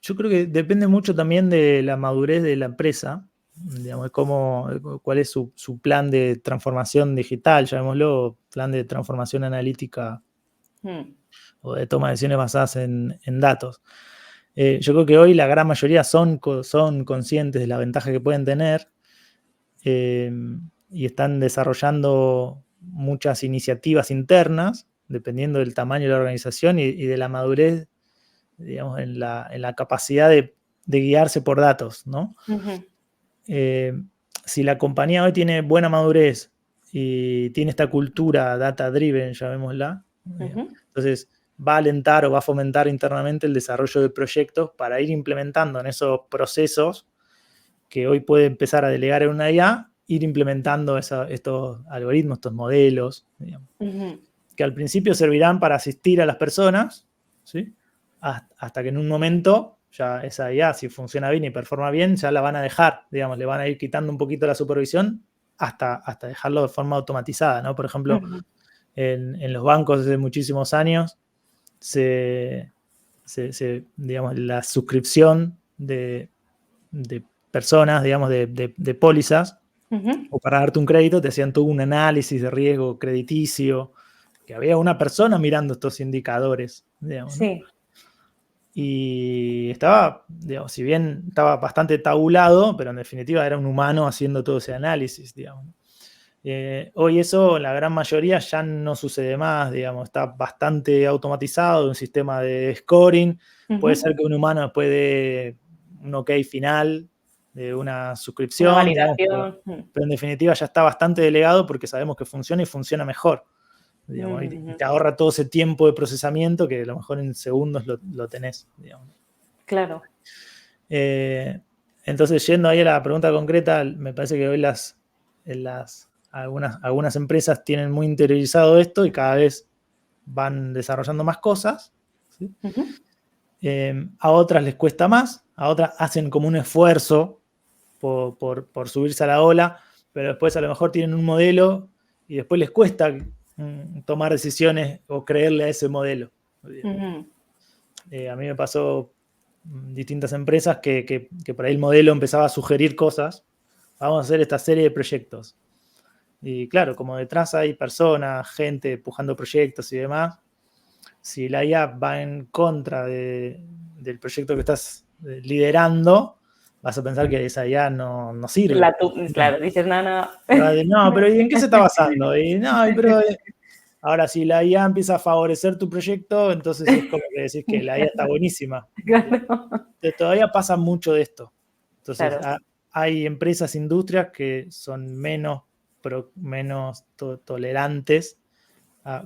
Yo creo que depende mucho también de la madurez de la empresa, digamos, cuál es su plan de transformación digital, llamémoslo, plan de transformación analítica Hmm. o de toma de decisiones basadas en datos. Yo creo que hoy la gran mayoría son conscientes de la ventaja que pueden tener, eh, y están desarrollando muchas iniciativas internas, dependiendo del tamaño de la organización y de la madurez, digamos, en la capacidad de guiarse por datos, ¿no? Ujú. Eh, si la compañía hoy tiene buena madurez y tiene esta cultura data driven, llamémosla, Ujú. entonces va a alentar o va a fomentar internamente el desarrollo de proyectos para ir implementando en esos procesos que hoy puede empezar a delegar en una IA, ir implementando estos algoritmos, estos modelos, digamos, Ujú. que al principio servirán para asistir a las personas, ¿sí? Hasta que en un momento ya esa IA, si funciona bien y performa bien, ya la van a dejar, digamos, le van a ir quitando un poquito la supervisión hasta dejarlo de forma automatizada, ¿no? Por ejemplo, Ujú. en los bancos desde muchísimos años, digamos, la suscripción de personas, digamos, de pólizas, Ujú. o para darte un crédito, te hacían todo un análisis de riesgo crediticio, que había una persona mirando estos indicadores, digamos, ¿no? Sí. Y estaba, digamos, si bien estaba bastante tabulado, pero en definitiva era un humano haciendo todo ese análisis, digamos, ¿no? Hoy eso, la gran mayoría ya no sucede más, digamos, está bastante automatizado, un sistema de scoring. Puede Ujú. ser que un humano después de un ok final de una Una suscripción, digamos, validación. pero en definitiva ya está bastante delegado porque sabemos que funciona y funciona mejor, digamos, y Ujú. te ahorra todo ese tiempo de procesamiento que a lo mejor en segundos lo tenés, digamos. Claro. Eh, entonces, yendo ahí a la pregunta concreta, me parece que hoy algunas empresas tienen muy interiorizado esto y cada vez van desarrollando más cosas, ¿sí? Ujú. A otras les cuesta más, a otras hacen como un esfuerzo por subirse a la ola, pero después a lo mejor tienen un modelo y después les cuesta tomar decisiones o creerle a ese modelo. Ujú. A mí me pasó distintas empresas que por ahí el modelo empezaba a sugerir cosas. Vamos a hacer esta serie de proyectos. Y claro, como detrás hay personas, gente empujando proyectos y demás, si la IA va en contra del proyecto que estás liderando, vas a pensar que esa IA no sirve. Claro, dices, no, no. No, pero ¿y en qué se está basando? Y no, pero ahora si la IA empieza a favorecer tu proyecto, entonces es como que decís que la IA está buenísima. Claro. Todavía pasa mucho de esto. Entonces, Claro. hay empresas, industrias que son menos tolerantes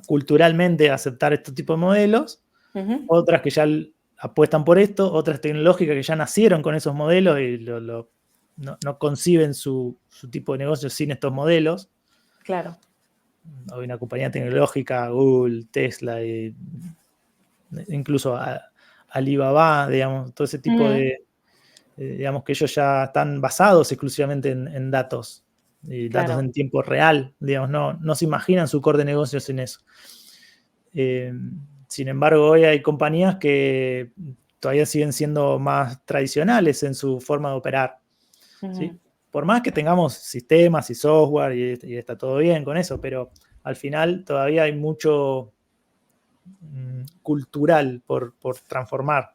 culturalmente a aceptar este tipo de modelos, Ujú. otras que ya apuestan por esto, otras tecnológicas que ya nacieron con esos modelos y no conciben su tipo de negocio sin estos modelos. Claro. Hay una compañía tecnológica, Google, Tesla, incluso Alibaba, digamos, todo ese tipo Ujú. de, digamos que ellos ya están basados exclusivamente en datos, y datos Claro. en tiempo real, digamos, no se imaginan su core de negocios sin eso. Eh, Sin embargo, hoy hay compañías que todavía siguen siendo más tradicionales en su forma de operar, ¿sí? Ujú. Por más que tengamos sistemas y software y está todo bien con eso, pero al final todavía hay mucho cultural por transformar.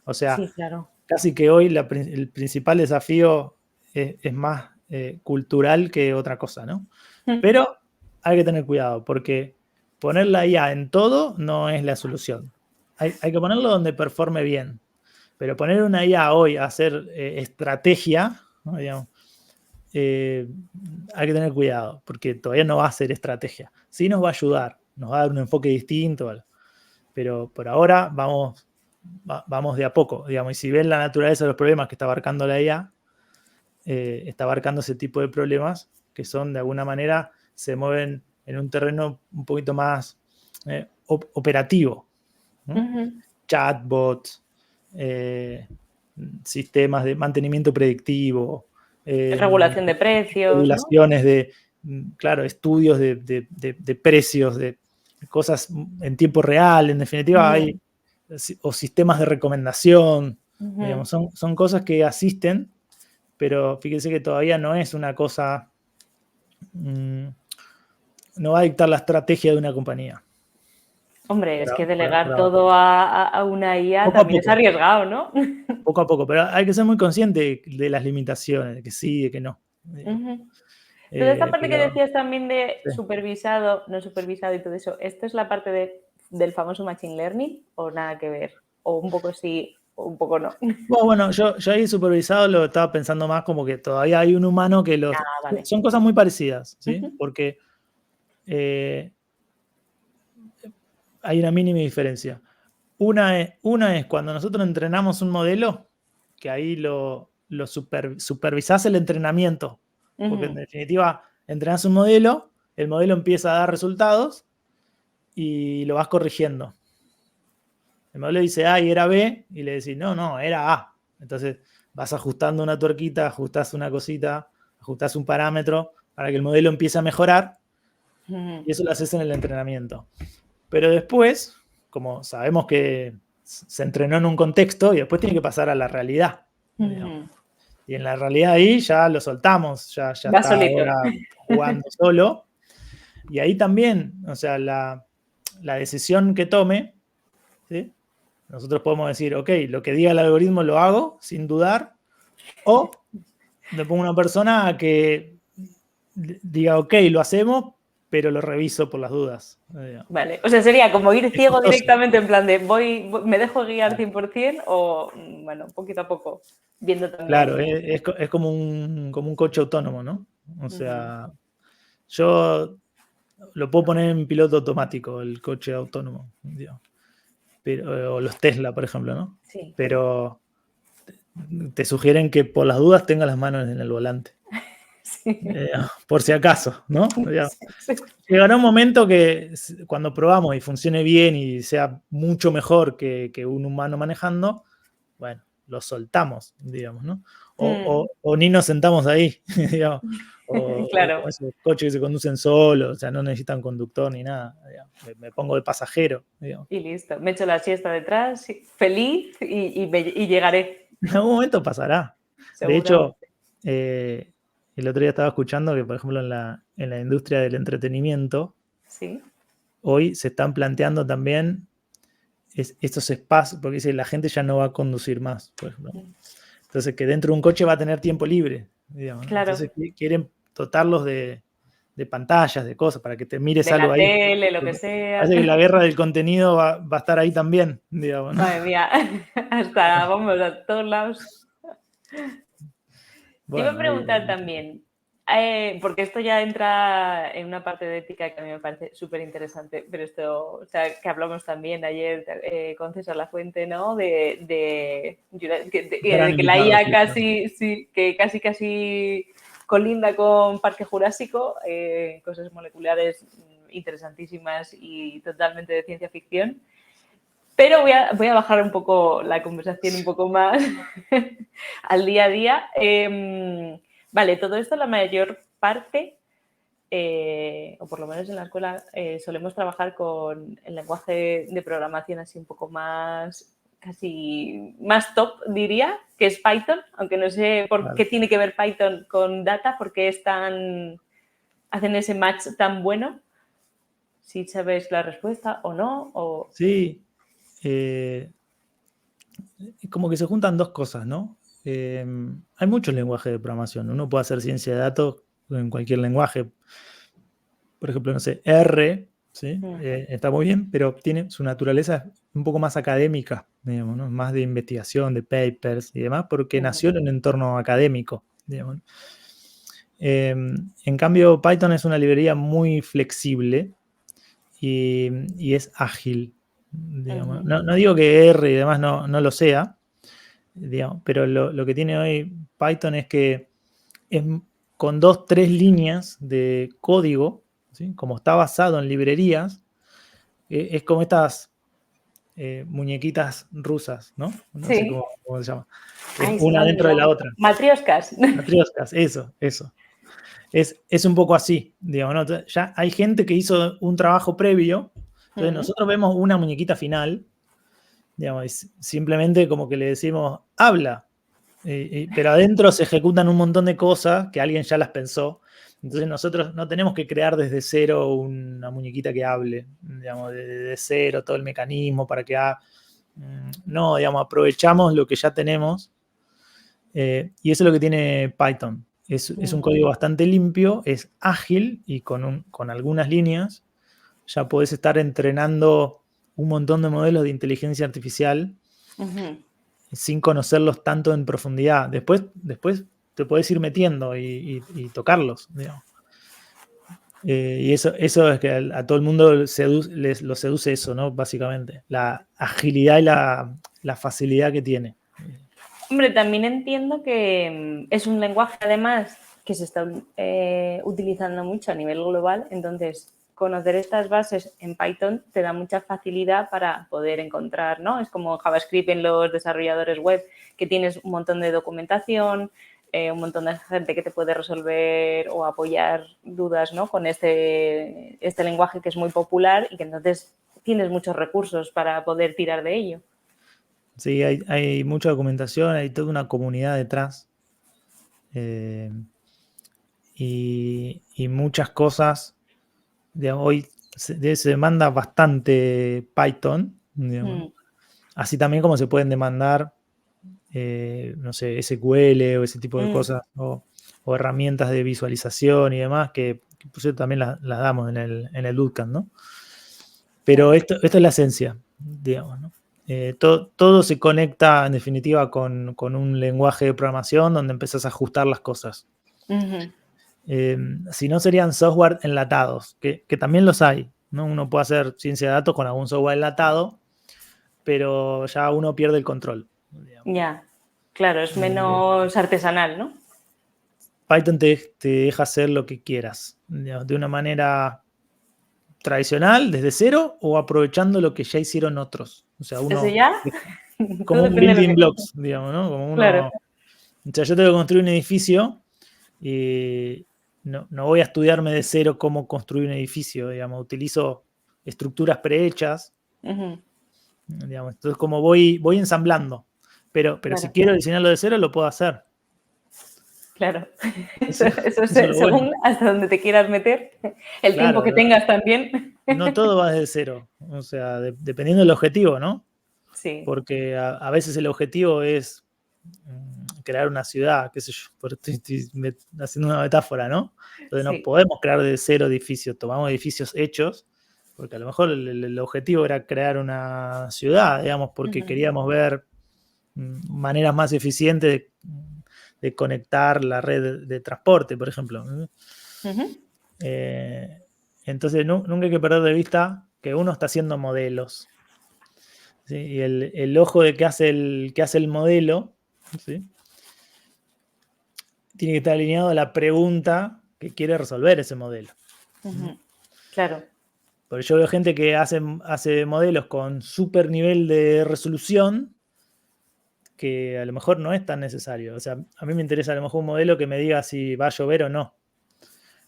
O sea, Sí, claro. casi que hoy el principal desafío es más cultural que otra cosa, ¿no? Mm. Pero hay que tener cuidado porque poner la IA en todo no es la solución. Hay que ponerlo donde performe bien. Pero poner una IA hoy a hacer estrategia, ¿no? Digamos, hay que tener cuidado, porque todavía no va a ser estrategia. Sí nos va a ayudar, nos va a dar un enfoque distinto, pero por ahora vamos de a poco, digamos, y si ven la naturaleza de los problemas que está abarcando la IA, está abarcando ese tipo de problemas que son, de alguna manera, se mueven en un terreno un poquito más operativo, ¿no? Ujú. Chatbots, sistemas de mantenimiento predictivo, Regulación de precios, ¿no? regulaciones claro, estudios de precios, de cosas en tiempo real, en definitiva Ujú, hay, o sistemas de recomendación, ujú. digamos, son cosas que asisten, pero fíjense que todavía no es una cosa, mm, no va a dictar la estrategia de una compañía. Hombre, Por, es que por delegar ahora. todo a una IA Poco a también es poco, arriesgado, ¿no? poco a poco, pero hay que ser muy consciente de las limitaciones, de que sí, de que no. Ujú. Toda esta parte que Pero decías también de sí. supervisado, no supervisado y todo eso, ¿esto es la parte del famoso Machine Learning o nada que ver? O un poco sí, o un poco no. Bueno, yo ahí supervisado lo estaba pensando más como que todavía hay un humano que los... Ah, vale. Son cosas muy parecidas, ¿sí? Ujú, Porque eh, hay una mínima diferencia. Una es cuando nosotros entrenamos un modelo, que ahí lo supervisás el entrenamiento, porque en ujú, definitiva entrenás un modelo, el modelo empieza a dar resultados y lo vas corrigiendo. El modelo dice A y era B, y le decís, no, no, era A. Entonces vas ajustando una tuerquita, ajustás una cosita, ajustás un parámetro para que el modelo empiece a mejorar, ujú, y eso lo haces en el entrenamiento. Pero después, como sabemos que se entrenó en un contexto, y después tiene que pasar a la realidad, digamos. ujú. Y en la realidad ahí ya lo soltamos, ya Va está solito. ahora jugando solo. Y ahí también, o sea, la decisión que tome, ¿sí? Nosotros podemos decir, ok, lo que diga el algoritmo lo hago sin dudar, o le pongo una persona a que diga, ok, lo hacemos, pero lo reviso por las dudas. Vale, o sea, sería como ir Es ciego costoso. directamente en plan de me dejo guiar 100% o, bueno, poquito a poco, viendo Claro, también. es como un coche autónomo, ¿no? O Ujú, sea, yo lo puedo poner en piloto automático, el coche autónomo, digamos. Pero, o los Tesla, por ejemplo, ¿no? sí. Pero te sugieren que por las dudas tengas las manos en el volante. Sí, Por si acaso, ¿no? sí, sí. Llegará un momento que cuando probamos y funcione bien y sea mucho mejor que un humano manejando, bueno, lo soltamos, digamos, ¿no? Mm, O ni nos sentamos ahí, digamos. O claro, como esos coches que se conducen solos, o sea, no necesitan conductor ni nada, digamos. Me pongo de pasajero, digamos. y listo. Me echo la siesta detrás, sí, feliz y llegaré, En algún momento pasará. De hecho, seguramente. eh, el otro día estaba escuchando que, por ejemplo, en la industria del entretenimiento, Sí. hoy se están planteando también estos espacios, porque dice, la gente ya no va a conducir más, por ejemplo. Entonces, que dentro de un coche va a tener tiempo libre, digamos, ¿no? Claro, Entonces, quieren dotarlos de pantallas, de cosas, para que te mires de algo la ahí. tele, lo que sea. Parece que la guerra del contenido va a estar ahí también, digamos, ¿no? Madre mía, hasta, vamos, a todos lados. Te iba a Bueno, preguntar también, porque esto ya entra en una parte de ética que a mí me parece súper interesante, pero esto, o sea, que hablamos también ayer con César Lafuente, ¿no? gran De que la invitado, IA sí. casi, sí, que casi colinda con Parque Jurásico, cosas moleculares interesantísimas y totalmente de ciencia ficción. Pero voy a bajar un poco la conversación un poco más al día a día. Vale, todo esto la mayor parte, o por lo menos en la escuela, solemos trabajar con el lenguaje de programación así un poco más, casi más top, diría, que es Python, aunque no sé por Claro. qué tiene que ver Python con data, porque hacen ese match tan bueno, si sabes la respuesta o no, o... Sí, eh, como que se juntan dos cosas, ¿no? Hay muchos lenguajes de programación. Uno puede hacer ciencia de datos en cualquier lenguaje. Por ejemplo, no sé, R. ¿sí? Está muy bien, pero tiene su naturaleza un poco más académica, digamos, ¿no? Más de investigación, de papers y demás, porque nació en un entorno académico, digamos, ¿no? En cambio, Python es una librería muy flexible y es ágil, digamos. No digo que R y demás no lo sea, digamos, pero lo que tiene hoy Python es que es con 2, 3 líneas de código, ¿sí? Como está basado en librerías, es como estas muñequitas rusas, ¿no? No sé Sí. cómo se llama. Es Ay, se me una ha dentro de la olvidado. otra. Matrioscas. Matrioscas, eso. Es un poco así, digamos, ¿no? Entonces, ya hay gente que hizo un trabajo previo, entonces nosotros vemos una muñequita final, digamos, simplemente como que le decimos, habla, pero adentro se ejecutan un montón de cosas que alguien ya las pensó. Entonces nosotros no tenemos que crear desde cero una muñequita que hable, digamos, desde cero todo el mecanismo para que haga. No, digamos, aprovechamos lo que ya tenemos y eso es lo que tiene Python. Es un código bastante limpio, es ágil y con algunas líneas ya podés estar entrenando un montón de modelos de inteligencia artificial sin conocerlos tanto en profundidad. Después te podés ir metiendo y tocarlos, digamos. Y eso es que a todo el mundo lo seduce eso, ¿no? Básicamente, la agilidad y la facilidad que tiene. Hombre, también entiendo que es un lenguaje, además, que se está utilizando mucho a nivel global. Entonces, conocer estas bases en Python te da mucha facilidad para poder encontrar, ¿no? Es como JavaScript en los desarrolladores web, que tienes un montón de documentación, un montón de gente que te puede resolver o apoyar dudas, ¿no? Con este lenguaje que es muy popular y que entonces tienes muchos recursos para poder tirar de ello. Sí, hay mucha documentación, hay toda una comunidad detrás y muchas cosas. Digamos, hoy se demanda bastante Python, digamos. Así también como se pueden demandar, no sé, SQL o ese tipo de cosas, o herramientas de visualización y demás, que por cierto también las damos en el bootcamp, ¿no? Pero esto es la esencia, digamos, ¿no? Todo se conecta en definitiva con un lenguaje de programación donde empezás a ajustar las cosas. Si no serían software enlatados, que también los hay, ¿no? Uno puede hacer ciencia de datos con algún software enlatado, pero ya uno pierde el control. Ya, claro, es menos artesanal, ¿no? Python te deja hacer lo que quieras, digamos, de una manera tradicional, desde cero, o aprovechando lo que ya hicieron otros. O sea, Eso uno, ya, todo como un depende de lo building que... blocks, digamos, ¿no? Como Claro. uno, o sea, yo tengo que construir un edificio y no voy a estudiarme de cero cómo construir un edificio, digamos, utilizo estructuras prehechas, digamos, entonces como voy ensamblando, pero si Claro, quiero diseñarlo de cero, lo puedo hacer. claro. Eso Eso es es lo bueno. según hasta donde te quieras meter, el tiempo Claro, que tengas también. no todo va desde cero, o sea, dependiendo del objetivo, ¿no? Sí, Porque a veces el objetivo es crear una ciudad, qué sé yo, estoy haciendo una metáfora, ¿no? Entonces no sí. podemos crear de cero edificios, tomamos edificios hechos, porque a lo mejor el objetivo era crear una ciudad, digamos, porque queríamos ver maneras más eficientes de conectar la red de transporte, por ejemplo. Entonces nunca hay que perder de vista que uno está haciendo modelos. ¿Sí? Y el ojo de que hace el modelo, ¿sí? Tiene que estar alineado a la pregunta que quiere resolver ese modelo. Claro. Porque yo veo gente que hace modelos con súper nivel de resolución que a lo mejor no es tan necesario. O sea, a mí me interesa a lo mejor un modelo que me diga si va a llover o no.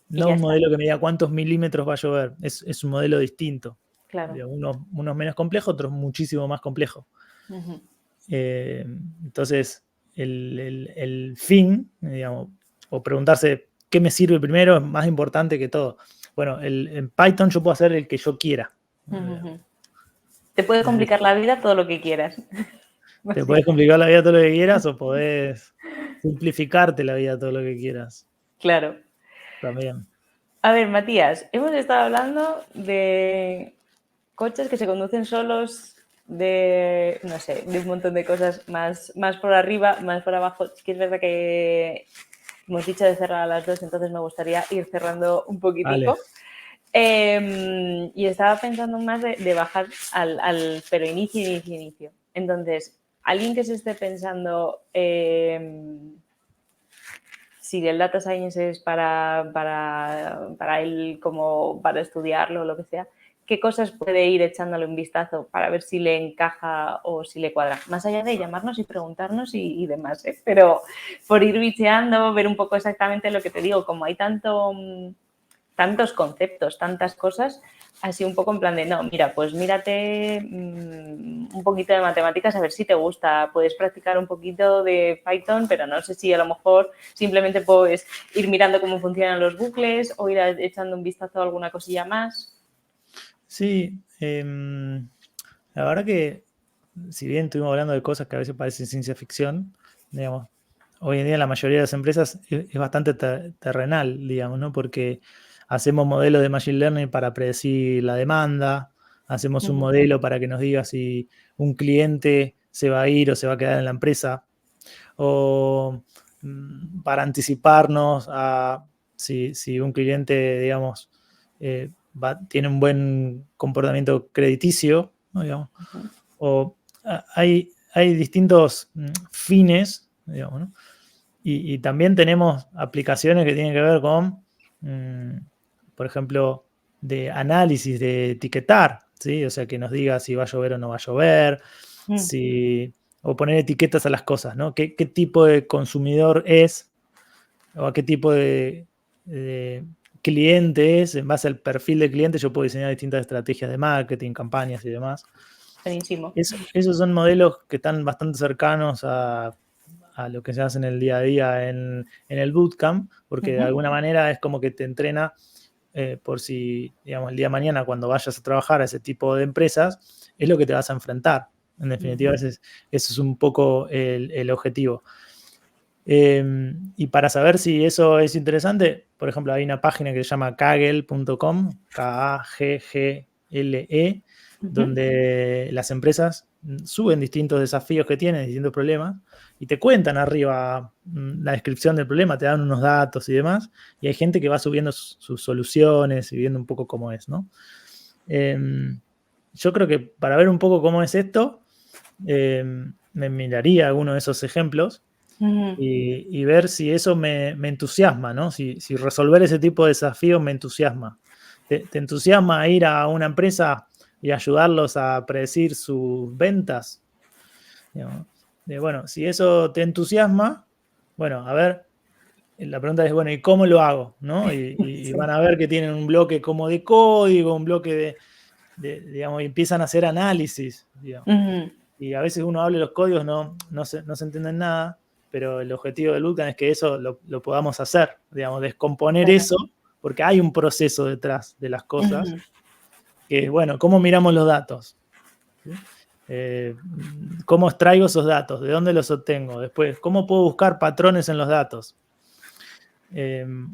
Y No ya un está. modelo que me diga cuántos milímetros va a llover. Es un modelo distinto. Claro. Unos menos complejos, otros muchísimo más complejos. Entonces, el fin, digamos, o preguntarse qué me sirve primero es más importante que todo. Bueno, en Python yo puedo hacer el que yo quiera. Te puede complicar la vida todo lo que quieras. Te podés complicar la vida todo lo que quieras o podés simplificarte la vida todo lo que quieras. Claro. También. A ver, Matías, hemos estado hablando de coches que se conducen solos, de, no sé, de un montón de cosas más por arriba, más por abajo. Sí que es verdad que hemos dicho de cerrar a las 2, entonces me gustaría ir cerrando un Vale. poquitico. Y estaba pensando más de bajar pero inicio. Entonces, alguien que se esté pensando si el data science es para él como para estudiarlo o lo que sea, ¿qué cosas puede ir echándole un vistazo para ver si le encaja o si le cuadra? Más allá de llamarnos y preguntarnos y demás, ¿eh? Pero por ir bicheando, ver un poco exactamente lo que te digo, como hay tantos conceptos, tantas cosas, así un poco en plan de, no, mira, pues mírate un poquito de matemáticas a ver si te gusta, puedes practicar un poquito de Python, pero no sé si a lo mejor simplemente puedes ir mirando cómo funcionan los bucles o ir echando un vistazo a alguna cosilla más. Sí, la verdad que si bien estuvimos hablando de cosas que a veces parecen ciencia ficción, digamos, hoy en día la mayoría de las empresas es bastante terrenal, digamos, ¿no? Porque hacemos modelos de machine learning para predecir la demanda, hacemos un modelo para que nos diga si un cliente se va a ir o se va a quedar en la empresa, o para anticiparnos a si un cliente, digamos, tiene un buen comportamiento crediticio, ¿no? Digamos, o hay distintos fines, digamos, ¿no? Y también tenemos aplicaciones que tienen que ver con, por ejemplo, de análisis, de etiquetar, ¿sí? O sea, que nos diga si va a llover o no va a llover, o poner etiquetas a las cosas, ¿no? ¿Qué tipo de consumidor es o a qué tipo de cliente es? En base al perfil del cliente yo puedo diseñar distintas estrategias de marketing, campañas y demás. Buenísimo. Esos son modelos que están bastante cercanos a lo que se hace en el día a día en el bootcamp, porque de alguna manera es como que te entrena por si, digamos, el día de mañana cuando vayas a trabajar a ese tipo de empresas, es lo que te vas a enfrentar. En definitiva, ese es un poco el objetivo. Y para saber si eso es interesante, por ejemplo, hay una página que se llama kaggle.com, Kaggle, donde las empresas suben distintos desafíos que tienen, distintos problemas, y te cuentan arriba la descripción del problema, te dan unos datos y demás, y hay gente que va subiendo sus soluciones y viendo un poco cómo es, ¿no? Yo creo que para ver un poco cómo es esto, me miraría alguno de esos ejemplos y ver si eso me entusiasma, ¿no? Si resolver ese tipo de desafíos me entusiasma. ¿Te entusiasma ir a una empresa y ayudarlos a predecir sus ventas? Bueno, si eso te entusiasma, bueno, a ver, la pregunta es, bueno, ¿y cómo lo hago? ¿No? Y van a ver que tienen un bloque como de código, un bloque digamos, y empiezan a hacer análisis, digamos. Y a veces uno habla de los códigos, no se entienden nada, pero el objetivo del bootcamp es que eso lo podamos hacer, digamos, descomponer eso, porque hay un proceso detrás de las cosas, que es, bueno, ¿cómo miramos los datos? ¿Sí? ¿Cómo extraigo esos datos? ¿De dónde los obtengo? Después, ¿cómo puedo buscar patrones en los datos?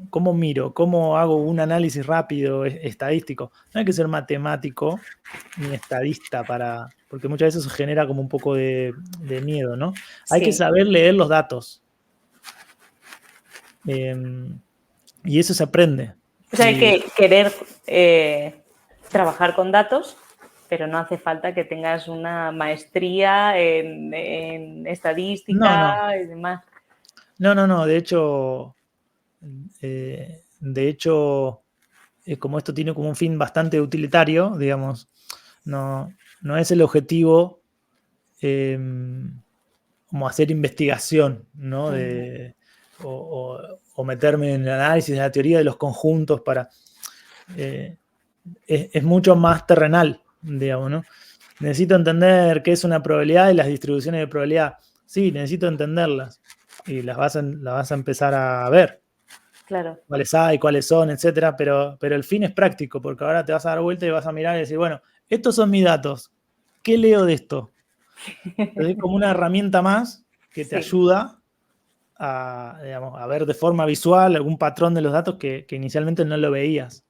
¿Cómo miro? ¿Cómo hago un análisis rápido, estadístico? No hay que ser matemático ni estadista porque muchas veces eso genera como un poco de miedo, ¿no? Hay que saber leer los datos. Y eso se aprende. O sea, hay que querer trabajar con datos, pero no hace falta que tengas una maestría en estadística y demás. No. De hecho, como esto tiene como un fin bastante utilitario, digamos, no es el objetivo como hacer investigación, ¿no? O meterme en el análisis de la teoría de los conjuntos para... es mucho más terrenal, digamos, ¿no? Necesito entender qué es una probabilidad y las distribuciones de probabilidad. Sí, necesito entenderlas y las vas a empezar a ver. Claro. Cuáles hay, cuáles son, etcétera, pero el fin es práctico, porque ahora te vas a dar vuelta y vas a mirar y decir, bueno, estos son mis datos, ¿qué leo de esto? Entonces, es como una herramienta más que te ayuda digamos, a ver de forma visual algún patrón de los datos que inicialmente no lo veías.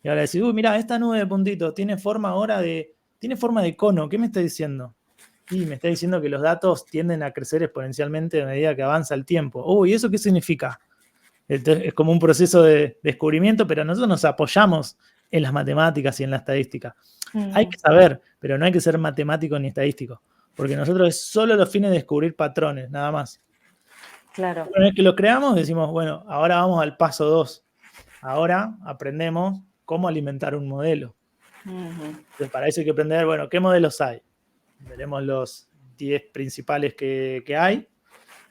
Y ahora decís, uy, mira, esta nube de puntitos tiene forma de cono. ¿Qué me está diciendo? Y me está diciendo que los datos tienden a crecer exponencialmente a medida que avanza el tiempo. Uy, ¿eso qué significa? Entonces, es como un proceso de descubrimiento, pero nosotros nos apoyamos en las matemáticas y en la estadística. Hay que saber, pero no hay que ser matemático ni estadístico, porque nosotros es solo los fines de descubrir patrones, nada más. Claro. Una vez que lo creamos, decimos, bueno, ahora vamos al paso 2. Ahora aprendemos cómo alimentar un modelo. Entonces, para eso hay que aprender, bueno, ¿qué modelos hay? Veremos los 10 principales que hay.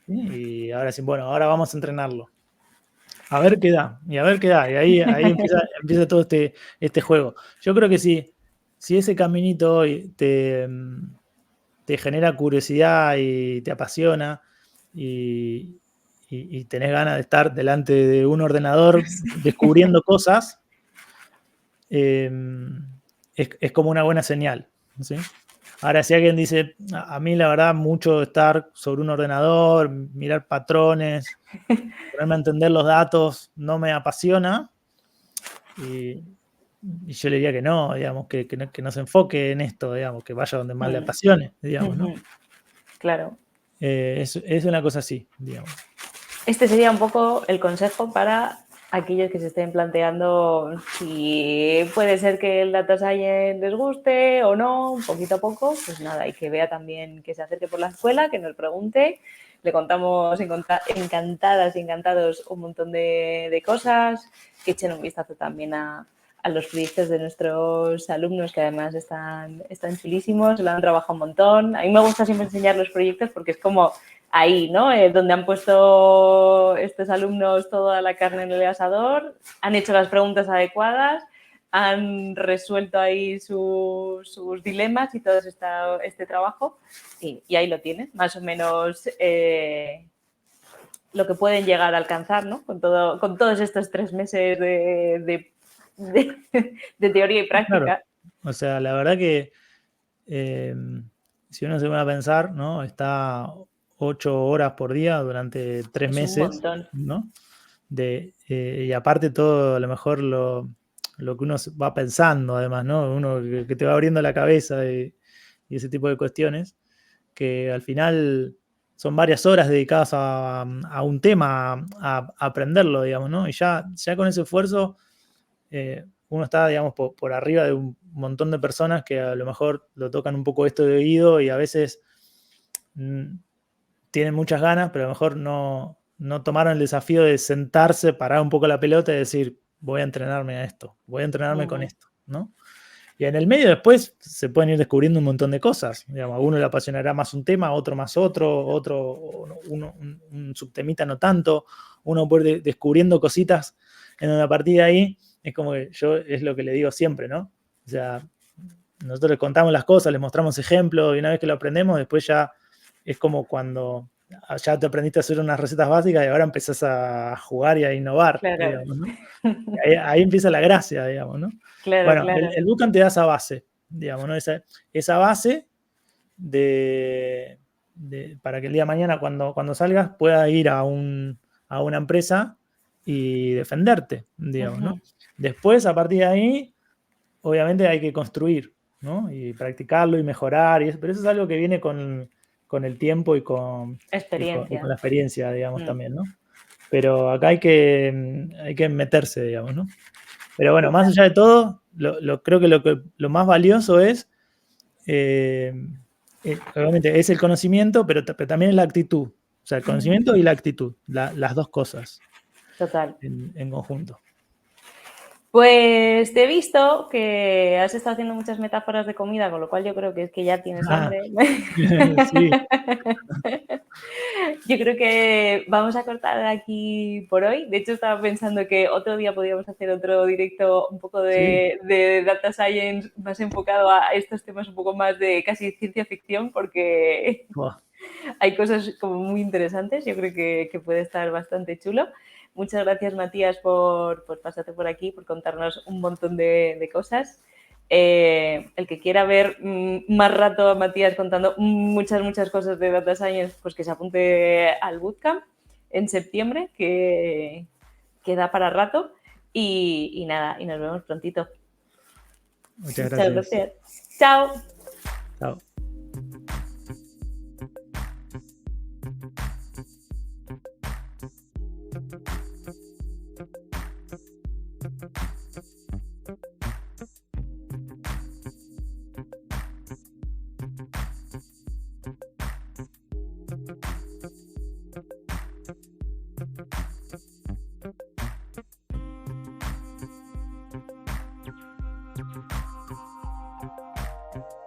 Y ahora sí, bueno, ahora vamos a entrenarlo. A ver qué da, y a ver qué da. Y ahí empieza todo este juego. Yo creo que si ese caminito hoy te genera curiosidad y te apasiona y tenés ganas de estar delante de un ordenador descubriendo cosas, es como una buena señal, ¿sí? Ahora, si alguien dice, a mí la verdad mucho estar sobre un ordenador, mirar patrones, ponerme a entender los datos, no me apasiona, y yo le diría que no, digamos, que no se enfoque en esto, digamos, que vaya donde más le apasione, digamos, ¿no? Claro. Es una cosa así, digamos. Este sería un poco el consejo para aquellos que se estén planteando si puede ser que el data science les guste o no, un poquito a poco, pues nada, y que vea también que se acerque por la escuela, que nos pregunte, le contamos encantadas y encantados un montón de cosas, que echen un vistazo también a los proyectos de nuestros alumnos, que además están chulísimos, lo han trabajado un montón. A mí me gusta siempre enseñar los proyectos porque es como ahí, ¿no? Donde han puesto estos alumnos toda la carne en el asador, han hecho las preguntas adecuadas, han resuelto ahí sus dilemas y todo este trabajo y ahí lo tienen, más o menos lo que pueden llegar a alcanzar, ¿no? Con todos estos 3 meses de teoría y práctica. Claro. O sea, la verdad que si uno se va a pensar, ¿no? Está 8 horas por día durante 3 meses. Un montón. ¿No? Y aparte todo, a lo mejor lo que uno va pensando, además, ¿no? Uno que te va abriendo la cabeza y ese tipo de cuestiones, que al final son varias horas dedicadas a un tema, a aprenderlo, digamos, ¿no? Y ya con ese esfuerzo uno está, digamos, por arriba de un montón de personas que a lo mejor lo tocan un poco esto de oído y a veces tienen muchas ganas, pero a lo mejor no tomaron el desafío de sentarse, parar un poco la pelota y decir, voy a entrenarme a esto, voy a entrenarme con esto, ¿no? Y en el medio después se pueden ir descubriendo un montón de cosas. Digamos, a uno le apasionará más un tema, a otro más otro, un subtemita no tanto. Uno puede ir descubriendo cositas en una partida ahí. Es como que yo es lo que le digo siempre, ¿no? O sea, nosotros les contamos las cosas, les mostramos ejemplos y una vez que lo aprendemos, después ya es como cuando ya te aprendiste a hacer unas recetas básicas y ahora empezás a jugar y a innovar, claro, digamos, ¿no? Ahí empieza la gracia, digamos, ¿no? Claro, bueno, claro. El bootcamp te da esa base, digamos, ¿no? Esa base para que el día de mañana cuando salgas puedas ir a una empresa y defenderte, digamos, ¿no? Después, a partir de ahí, obviamente hay que construir, ¿no? Y practicarlo y mejorar, pero eso es algo que viene con el tiempo y con la experiencia, digamos, también, ¿no? Pero acá hay que meterse, digamos, ¿no? Pero bueno, más allá de todo, creo que lo más valioso es, obviamente, es el conocimiento, pero también es la actitud. O sea, el conocimiento y la actitud, las dos cosas. Total. En conjunto. Pues te he visto que has estado haciendo muchas metáforas de comida, con lo cual yo creo que es que ya tienes hambre. Sí. Yo creo que vamos a cortar aquí por hoy. De hecho, estaba pensando que otro día podríamos hacer otro directo un poco de Data Science más enfocado a estos temas un poco más de casi ciencia ficción, porque hay cosas como muy interesantes. Yo creo que puede estar bastante chulo. Muchas gracias, Matías, por pasarte por aquí, por contarnos un montón de cosas. El que quiera ver más rato a Matías contando muchas cosas de Data Science, pues que se apunte al bootcamp. en septiembre, que da para rato. Y nada, y nos vemos prontito. Muchas Muchas gracias. gracias. Chao. Chao.